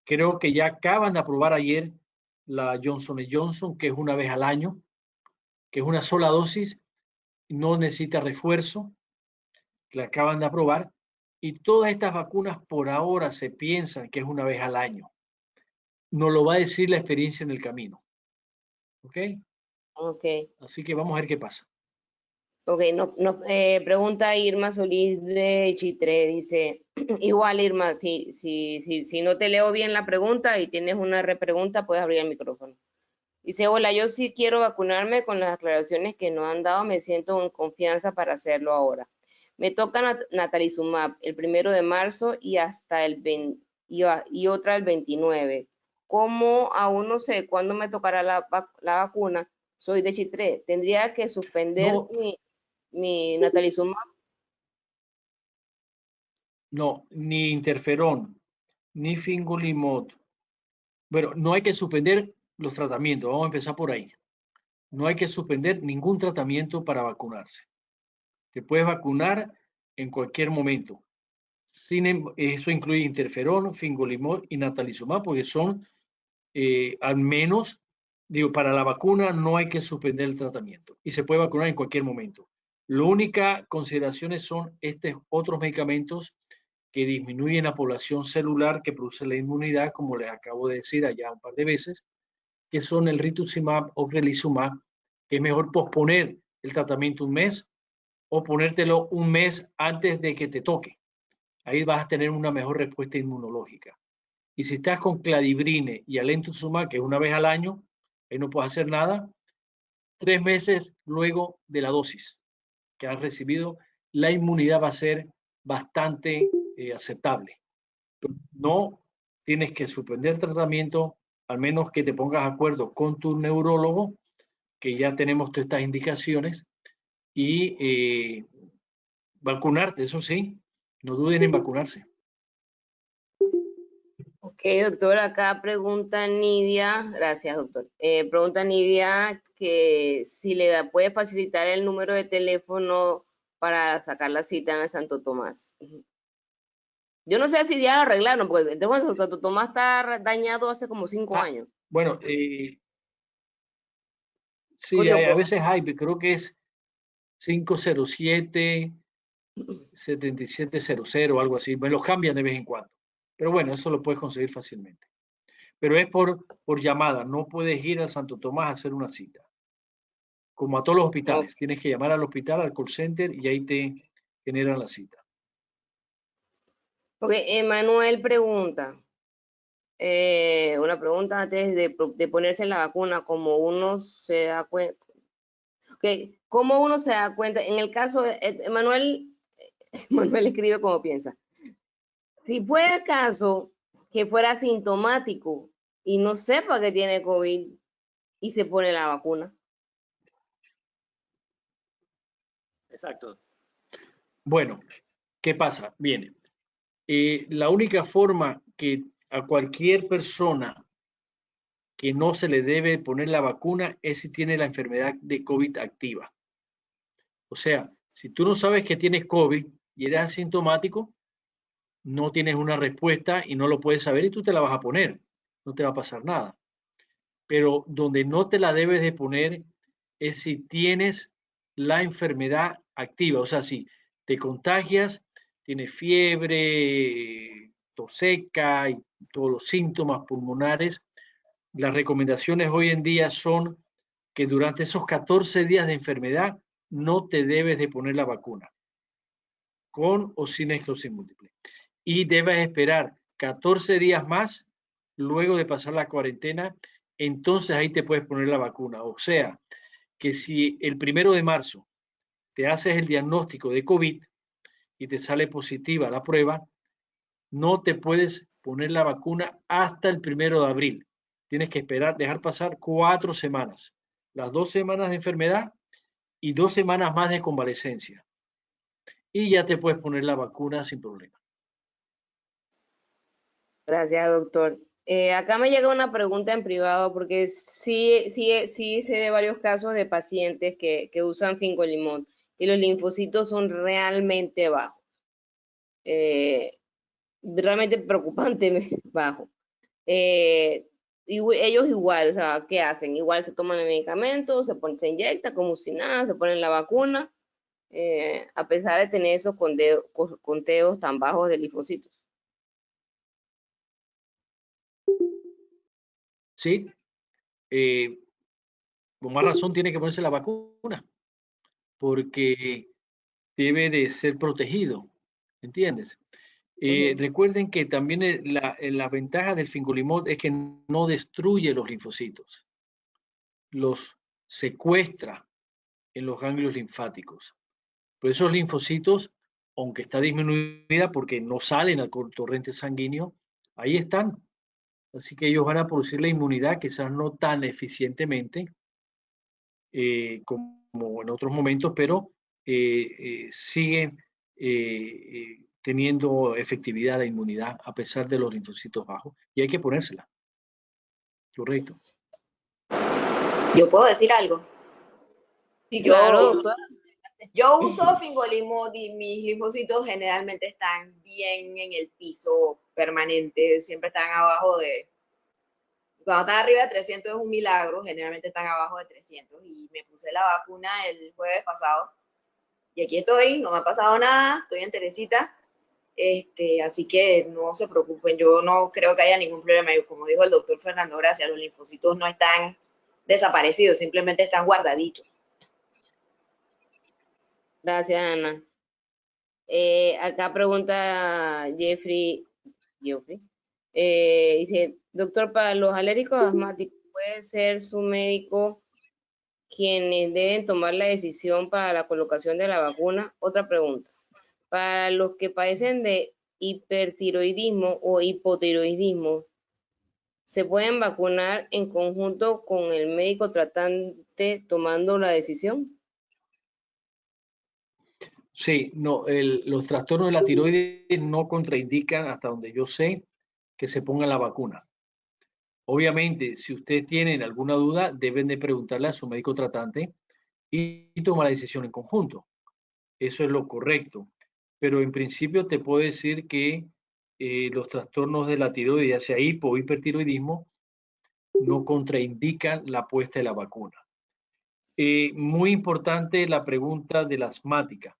Creo que ya acaban de aprobar ayer la Johnson & Johnson, que es 1 vez al año, que es 1 sola dosis, no necesita refuerzo, que la acaban de aprobar. Y todas estas vacunas por ahora se piensan que es 1 vez al año. Nos lo va a decir la experiencia en el camino. ¿Ok? Ok. Así que vamos a ver qué pasa. Ok, pregunta Irma Solís de Chitré, dice, igual Irma, si no te leo bien la pregunta y tienes una repregunta, puedes abrir el micrófono. Dice, hola, yo sí quiero vacunarme con las aclaraciones que nos han dado, me siento en confianza para hacerlo ahora. Me toca natalizumab el 1 de marzo y hasta el 20, y otra el 29. ¿Cómo aún no sé cuándo me tocará la vacuna? Soy de Chitré. ¿Tendría que suspender No, mi natalizumab? no, ni interferón, ni fingolimod. Bueno, no hay que suspender los tratamientos. Vamos a empezar por ahí. No hay que suspender ningún tratamiento para vacunarse. Te puedes vacunar en cualquier momento. Eso incluye interferón, fingolimod y natalizumab, porque son, al menos, digo, para la vacuna no hay que suspender el tratamiento y se puede vacunar en cualquier momento. La única consideraciones son estos otros medicamentos que disminuyen la población celular que produce la inmunidad, como les acabo de decir allá un par de veces, que son el rituximab o crelisumab, que es mejor posponer el tratamiento un mes o ponértelo un mes antes de que te toque. Ahí vas a tener una mejor respuesta inmunológica. Y si estás con cladibrine y alentuxumab, que es una vez al año, ahí no puedes hacer nada, 3 meses luego de la dosis que has recibido, la inmunidad va a ser bastante aceptable. No tienes que suspender el tratamiento, al menos que te pongas de acuerdo con tu neurólogo, que ya tenemos todas estas indicaciones, y vacunarte, eso sí, no duden en vacunarse. Ok, doctor, acá pregunta Nidia, gracias doctor, pregunta Nidia que si puede facilitar el número de teléfono para sacar la cita en el Santo Tomás. Yo no sé si ya lo arreglaron, porque el teléfono de Santo Tomás está dañado hace como 5 años. Bueno, sí, Código a veces hay, pero creo que es 507-7700, algo así. Me los cambian de vez en cuando. Pero bueno, eso lo puedes conseguir fácilmente. Pero es por llamada, no puedes ir al Santo Tomás a hacer una cita. Como a todos los hospitales, tienes que llamar al hospital, al call center, y ahí te generan la cita. Porque Emanuel pregunta, una pregunta antes de ponerse la vacuna, como uno se da cuenta, ¿cómo uno se da cuenta? En el caso, Emanuel escribe como piensa. Si fuera caso que fuera asintomático y no sepa que tiene COVID y se pone la vacuna. Exacto. Bueno, ¿qué pasa? Bien, la única forma que a cualquier persona que no se le debe poner la vacuna es si tiene la enfermedad de COVID activa. O sea, si tú no sabes que tienes COVID y eres asintomático, no tienes una respuesta y no lo puedes saber y tú te la vas a poner. No te va a pasar nada. Pero donde no te la debes de poner es si tienes la enfermedad activa. O sea, si te contagias, tienes fiebre, tos seca y todos los síntomas pulmonares, las recomendaciones hoy en día son que durante esos 14 días de enfermedad no te debes de poner la vacuna, con o sin esclerosis múltiple. Y debes esperar 14 días más luego de pasar la cuarentena, entonces ahí te puedes poner la vacuna. O sea, que si el 1 de marzo te haces el diagnóstico de COVID y te sale positiva la prueba, no te puedes poner la vacuna hasta el 1 de abril. Tienes que esperar, dejar pasar 4 semanas, las 2 semanas de enfermedad y 2 semanas más de convalecencia. Y ya te puedes poner la vacuna sin problema. Gracias, doctor. Acá me llega una pregunta en privado porque sí sé de varios casos de pacientes que usan fingolimod y los linfocitos son realmente bajos. Realmente preocupantemente bajos. Y ellos igual, o sea, ¿qué hacen? Igual se toman el medicamento, se inyecta como si nada, se ponen la vacuna, a pesar de tener esos conteos tan bajos de linfocitos. Sí, con más razón tiene que ponerse la vacuna, porque debe de ser protegido, ¿entiendes? Recuerden que también la ventaja del fingolimod es que no destruye los linfocitos. los secuestra en los ganglios linfáticos. Pero esos linfocitos, aunque está disminuida porque no salen al torrente sanguíneo, ahí están. Así que ellos van a producir la inmunidad, quizás no tan eficientemente como en otros momentos, pero siguen teniendo efectividad la inmunidad a pesar de los linfocitos bajos. Y hay que ponérsela. Correcto. ¿Yo puedo decir algo? Sí, claro, Yo, doctora. yo uso Fingolimod y mis linfocitos generalmente están bien en el piso permanente, siempre están abajo de, cuando están arriba de 300 es un milagro, generalmente están abajo de 300 y me puse la vacuna el jueves pasado y aquí estoy, no me ha pasado nada, estoy en Teresita, así que no se preocupen, yo no creo que haya ningún problema. Yo, como dijo el doctor Fernando Gracia, los linfocitos no están desaparecidos, simplemente están guardaditos. Gracias, Ana. Acá pregunta Jeffrey. Dice, doctor, para los alérgicos asmáticos, ¿puede ser su médico quienes deben tomar la decisión para la colocación de la vacuna? Otra pregunta. Para los que padecen de hipertiroidismo o hipotiroidismo, ¿se pueden vacunar en conjunto con el médico tratante tomando la decisión? Sí, no, los trastornos de la tiroides no contraindican, hasta donde yo sé, que se ponga la vacuna. Obviamente, si ustedes tienen alguna duda, deben de preguntarle a su médico tratante y tomar la decisión en conjunto. Eso es lo correcto. Pero en principio te puedo decir que los trastornos de la tiroides, ya sea hipo o hipertiroidismo, no contraindican la puesta de la vacuna. Muy importante la pregunta de la asmática.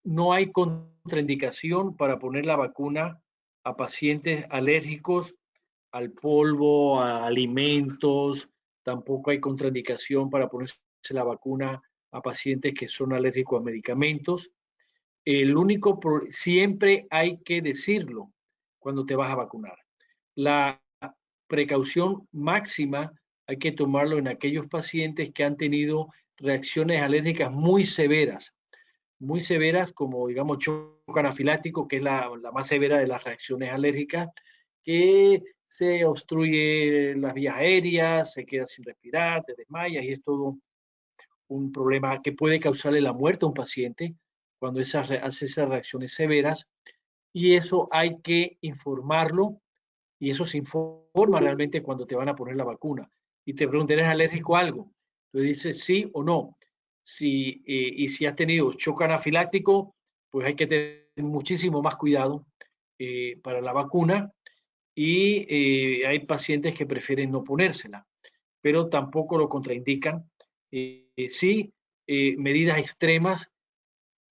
No hay contraindicación para poner la vacuna a pacientes alérgicos al polvo, a alimentos, tampoco hay contraindicación para ponerse la vacuna a pacientes que son alérgicos a medicamentos. Siempre hay que decirlo cuando te vas a vacunar. La precaución máxima hay que tomarlo en aquellos pacientes que han tenido reacciones alérgicas muy severas como digamos choque anafiláctico, que es la más severa de las reacciones alérgicas, que se obstruye las vías aéreas, se queda sin respirar, te desmayas y es todo un problema que puede causarle la muerte a un paciente cuando hace esas reacciones severas, y eso hay que informarlo, y eso se informa realmente cuando te van a poner la vacuna. Y te preguntan, ¿eres alérgico a algo? Tú dices sí o no. Y si has tenido shock anafiláctico, pues hay que tener muchísimo más cuidado para la vacuna, y hay pacientes que prefieren no ponérsela, pero tampoco lo contraindican. Sí, medidas extremas.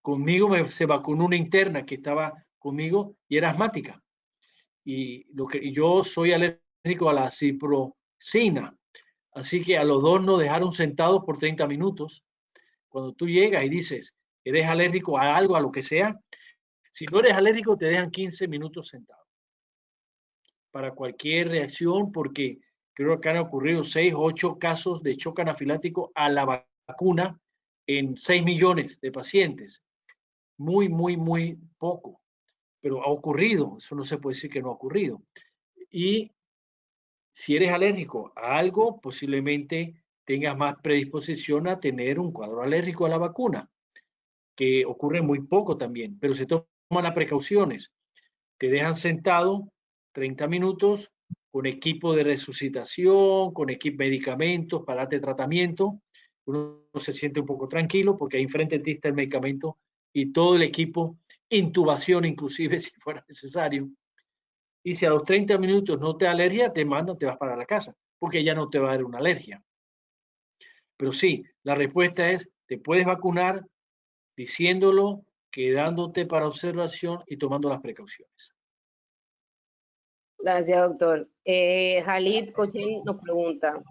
Conmigo se vacunó una interna que estaba conmigo y era asmática. Y yo soy alérgico a la ciprofloxacina. Así que a los dos nos dejaron sentados por 30 minutos. Cuando tú llegas y dices, eres alérgico a algo, a lo que sea, si no eres alérgico, te dejan 15 minutos sentado para cualquier reacción, porque creo que han ocurrido 6 o 8 casos de shock anafiláctico a la vacuna en 6 millones de pacientes. Muy, muy, muy poco, pero ha ocurrido, eso no se puede decir que no ha ocurrido. Y si eres alérgico a algo, posiblemente tengas más predisposición a tener un cuadro alérgico a la vacuna, que ocurre muy poco también, pero se toman las precauciones. Te dejan sentado 30 minutos con equipo de resucitación, con medicamentos para darte tratamiento. Uno se siente un poco tranquilo porque ahí enfrente de ti está el medicamento y todo el equipo, intubación inclusive si fuera necesario. Y si a los 30 minutos no te da alergia, te mandan, te vas para la casa, porque ya no te va a dar una alergia. Pero sí, la respuesta es, te puedes vacunar diciéndolo, quedándote para observación y tomando las precauciones. Gracias, doctor. Jalid Cochen nos pregunta,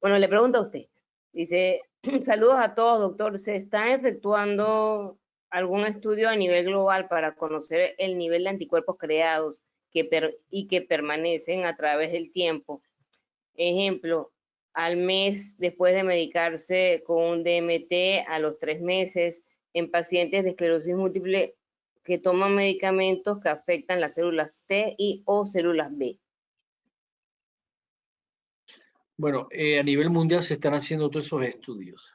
bueno, le pregunta a usted, dice, saludos a todos, doctor, ¿se está efectuando algún estudio a nivel global para conocer el nivel de anticuerpos creados y que permanecen a través del tiempo? Ejemplo, al mes después de medicarse con un DMT, a los 3 meses, en pacientes de esclerosis múltiple que toman medicamentos que afectan las células T y o células B. Bueno, a nivel mundial se están haciendo todos esos estudios.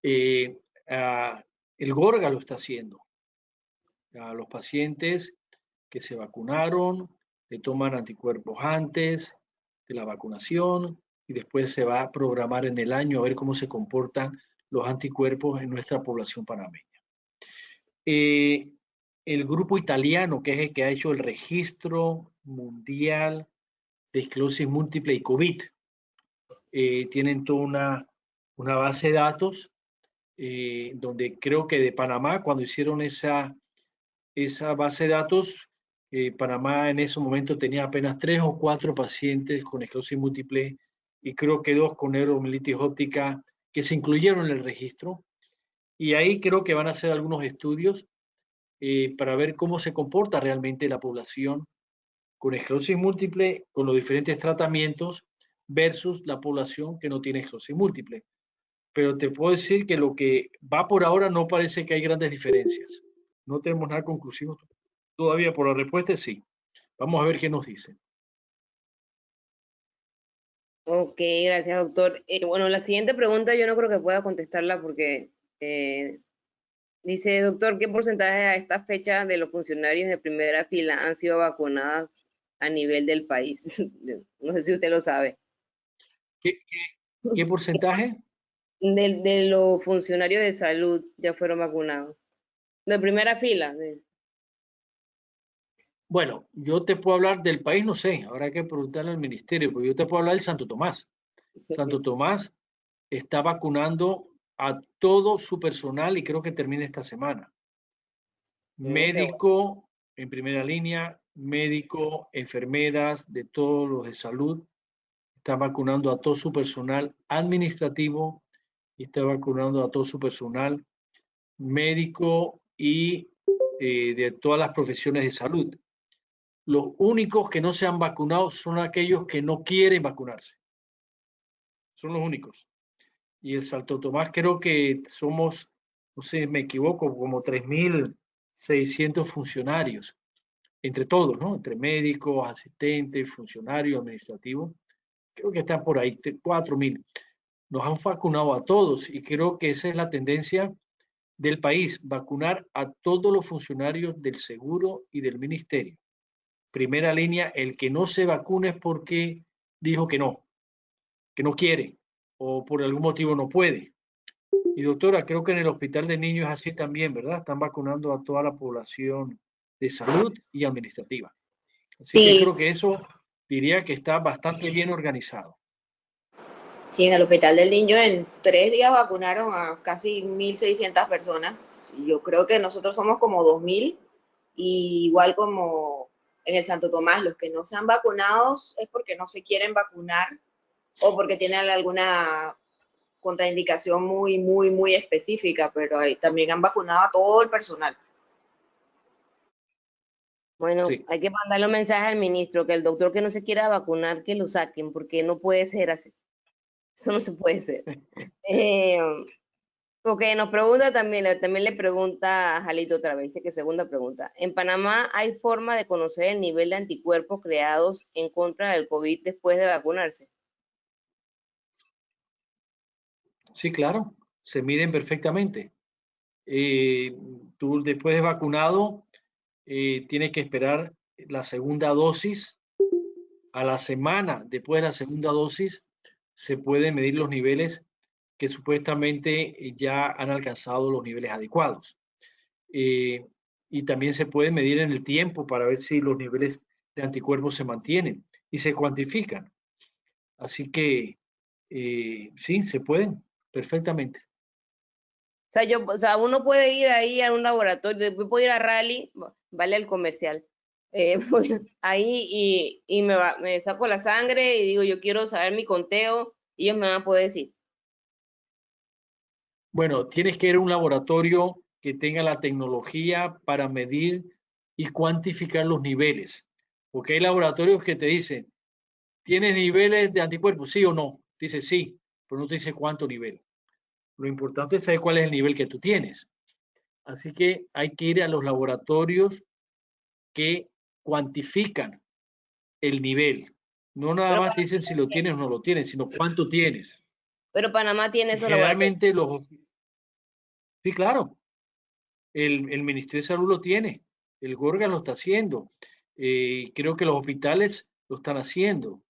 El GORGA lo está haciendo. A los pacientes que se vacunaron, le toman anticuerpos antes de la vacunación y después se va a programar en el año a ver cómo se comportan los anticuerpos en nuestra población panameña. El grupo italiano, que es el que ha hecho el registro mundial de esclerosis múltiple y COVID, tienen toda una base de datos donde creo que de Panamá, cuando hicieron esa base de datos, Panamá en ese momento tenía apenas 3 o 4 pacientes con esclerosis múltiple y creo que 2 con neuromielitis óptica que se incluyeron en el registro. Y ahí creo que van a hacer algunos estudios para ver cómo se comporta realmente la población con esclerosis múltiple, con los diferentes tratamientos versus la población que no tiene esclerosis múltiple. Pero te puedo decir que lo que va por ahora no parece que hay grandes diferencias. No tenemos nada conclusivo todavía por la respuesta, sí. Vamos a ver qué nos dicen. Ok, gracias, doctor. Bueno, la siguiente pregunta yo no creo que pueda contestarla porque dice, doctor, ¿qué porcentaje a esta fecha de los funcionarios de primera fila han sido vacunados a nivel del país? No sé si usted lo sabe. ¿Qué porcentaje? De los funcionarios de salud ya fueron vacunados. De primera fila. Bueno, yo te puedo hablar del país, no sé, habrá que preguntarle al ministerio, porque yo te puedo hablar del Santo Tomás. Sí. Santo Tomás está vacunando a todo su personal y creo que termina esta semana. Médico en primera línea, médico, enfermeras, de todos los de salud, está vacunando a todo su personal administrativo y está vacunando a todo su personal médico y de todas las profesiones de salud. Los únicos que no se han vacunado son aquellos que no quieren vacunarse. Son los únicos. Y el Santo Tomás creo que somos, no sé, me equivoco, como 3.600 funcionarios, entre todos, ¿no? Entre médicos, asistentes, funcionarios, administrativos. Creo que están por ahí, 4.000. Nos han vacunado a todos y creo que esa es la tendencia del país, vacunar a todos los funcionarios del seguro y del ministerio. Primera línea, el que no se vacune es porque dijo que no quiere o por algún motivo no puede. Y doctora, creo que en el hospital de niños es así también, ¿verdad? Están vacunando a toda la población de salud y administrativa. Así Sí. que creo que eso diría que está bastante bien organizado. Sí, en el Hospital del Niño en 3 días vacunaron a casi 1.600 personas. Y yo creo que nosotros somos como 2.000. Y igual como en el Santo Tomás, los que no se han vacunado es porque no se quieren vacunar o porque tienen alguna contraindicación muy específica, pero ahí también han vacunado a todo el personal. Bueno, Sí. hay que mandarle un mensaje al ministro, que el doctor que no se quiera vacunar, que lo saquen, porque no puede ser así. Eso no se puede ser. Ok, nos pregunta también le pregunta a Jalito otra vez, dice que segunda pregunta. ¿En Panamá hay forma de conocer el nivel de anticuerpos creados en contra del COVID después de vacunarse? Sí, claro, se miden perfectamente. Tú después de vacunado tienes que esperar la segunda dosis. A la semana después de la segunda dosis se pueden medir los niveles que supuestamente ya han alcanzado los niveles adecuados. Y también se puede medir en el tiempo para ver si los niveles de anticuerpos se mantienen y se cuantifican. Así que sí, se pueden perfectamente. O sea, uno puede ir ahí a un laboratorio, después puedo ir a Rally, vale el comercial, voy ahí y me saco la sangre y digo, yo quiero saber mi conteo, y ellos me van a poder decir. Bueno, tienes que ir a un laboratorio que tenga la tecnología para medir y cuantificar los niveles. Porque hay laboratorios que te dicen, ¿tienes niveles de anticuerpos? Sí o no. Dice sí, pero no te dice cuánto nivel. Lo importante es saber cuál es el nivel que tú tienes. Así que hay que ir a los laboratorios que cuantifican el nivel. No nada más te dicen si lo tienes o no lo tienes, sino cuánto tienes. Pero Panamá tiene Y esos laboratorios. generalmente sí, claro, el Ministerio de Salud lo tiene, el Gorga lo está haciendo, creo que los hospitales lo están haciendo,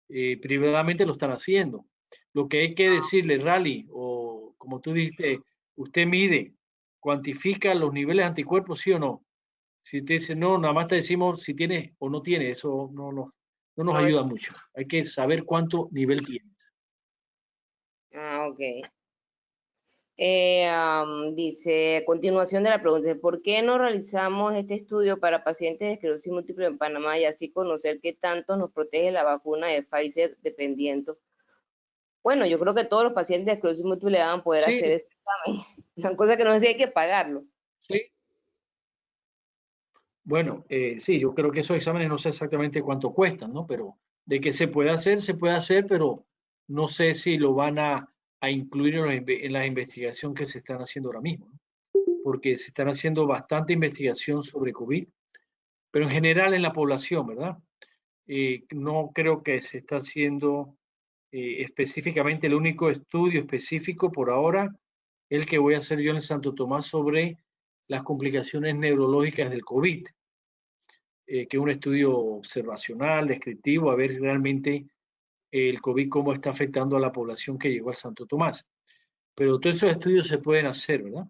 privadamente lo están haciendo. Lo que hay que decirle, Rally, o como tú dijiste, usted mide, cuantifica los niveles de anticuerpos, sí o no. Si te dice no, nada más te decimos si tiene o no tiene, eso no nos No, ayuda mucho. Hay que saber cuánto nivel tiene. Ah, ok. Dice, a continuación de la pregunta, ¿por qué no realizamos este estudio para pacientes de esclerosis múltiple en Panamá y así conocer qué tanto nos protege la vacuna de Pfizer dependiendo? Bueno, yo creo que todos los pacientes de esclerosis múltiple van a poder Sí, hacer este examen. Una cosa que no sé si hay que pagarlo. sí. Bueno, sí, yo creo que esos exámenes no sé exactamente cuánto cuestan, ¿no? Pero de que se puede hacer, pero no sé si lo van a incluir en la investigación que se están haciendo ahora mismo, ¿no? Porque se están haciendo bastante investigación sobre COVID, pero en general en la población, ¿verdad? No creo que se está haciendo específicamente, el único estudio específico por ahora, el que voy a hacer yo en Santo Tomás sobre las complicaciones neurológicas del COVID. Que es un estudio observacional, descriptivo, a ver realmente el COVID cómo está afectando a la población que llegó al Santo Tomás. Pero todos esos estudios se pueden hacer, ¿verdad?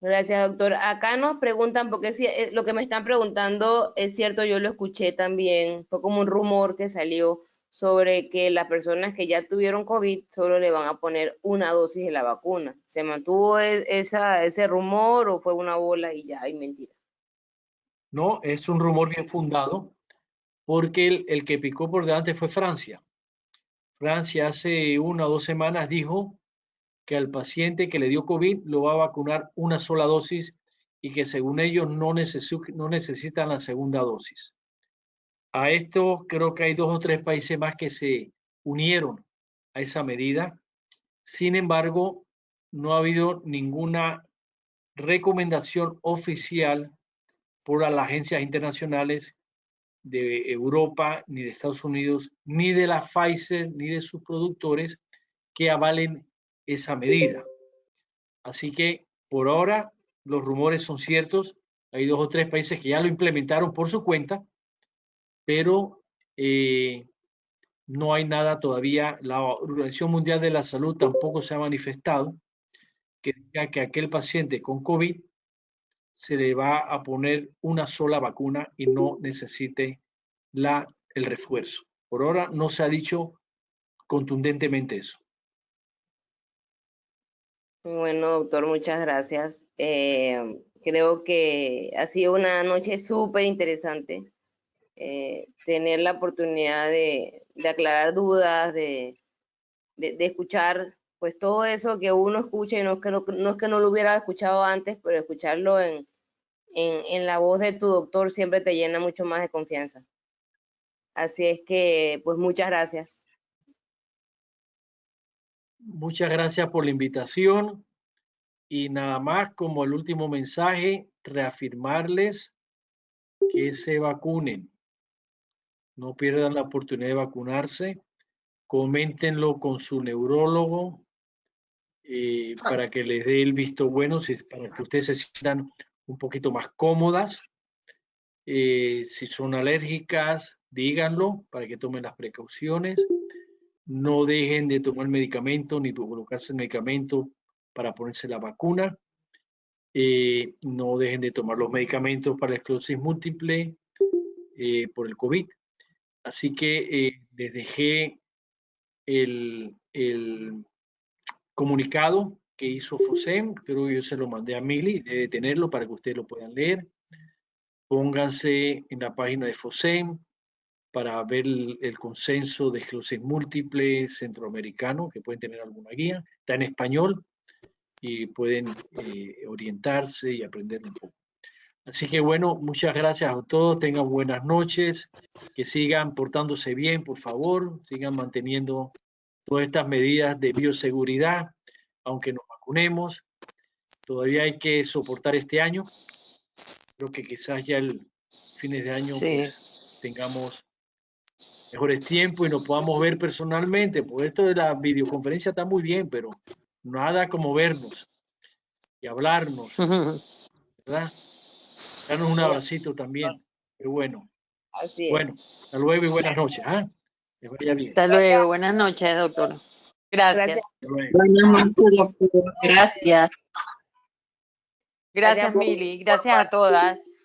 Gracias, doctor. Acá nos preguntan, porque si, lo que me están preguntando es cierto, yo lo escuché también, fue como un rumor que salió sobre que las personas que ya tuvieron COVID solo le van a poner una dosis de la vacuna. ¿Se mantuvo ese rumor o fue una bola y ya hay mentira? No, es un rumor bien fundado, porque el que picó por delante fue Francia. Francia hace 1 o 2 semanas dijo que al paciente que le dio COVID lo va a vacunar una sola dosis y que según ellos no necesitan la segunda dosis. A esto creo que hay 2 o 3 países más que se unieron a esa medida. Sin embargo, no ha habido ninguna recomendación oficial por las agencias internacionales de Europa, ni de Estados Unidos, ni de la Pfizer, ni de sus productores que avalen esa medida. Así que por ahora los rumores son ciertos. Hay 2 o 3 países que ya lo implementaron por su cuenta, pero no hay nada todavía. La Organización Mundial de la Salud tampoco se ha manifestado que diga que aquel paciente con COVID se le va a poner una sola vacuna y no necesite el refuerzo. Por ahora no se ha dicho contundentemente eso. Bueno, doctor, muchas gracias. Creo que ha sido una noche súper interesante. Tener la oportunidad de aclarar dudas, de escuchar pues todo eso que uno escucha y no es que no lo hubiera escuchado antes, pero escucharlo en la voz de tu doctor siempre te llena mucho más de confianza. Así es que, pues muchas gracias. Muchas gracias por la invitación y nada más como el último mensaje, reafirmarles que se vacunen. No pierdan la oportunidad de vacunarse. Coméntenlo con su neurólogo para que les dé el visto bueno, para que ustedes se sientan un poquito más cómodas. Si son alérgicas, díganlo para que tomen las precauciones. No dejen de tomar medicamento ni colocarse el medicamento para ponerse la vacuna. No dejen de tomar los medicamentos para la esclerosis múltiple por el COVID. Así que les dejé el comunicado que hizo FOSEM, creo que yo se lo mandé a Mili, debe tenerlo para que ustedes lo puedan leer. Pónganse en la página de FOSEM para ver el consenso de esclerosis múltiple centroamericano, que pueden tener alguna guía. Está en español y pueden orientarse y aprender un poco. Así que bueno, muchas gracias a todos, tengan buenas noches, que sigan portándose bien, por favor, sigan manteniendo todas estas medidas de bioseguridad, aunque nos vacunemos, todavía hay que soportar este año. Creo que quizás ya el fines de año pues, tengamos mejores tiempos y nos podamos ver personalmente, porque esto de la videoconferencia está muy bien, pero nada como vernos y hablarnos, ¿verdad? Darnos un abracito también. Qué bueno. Así es. Bueno, hasta luego y buenas noches. ¿Ah? Que vaya bien. Hasta luego. Buenas noches, doctor. Gracias. Hasta luego. Buenas noches, doctor. Gracias. Gracias, Mili. Gracias a todas.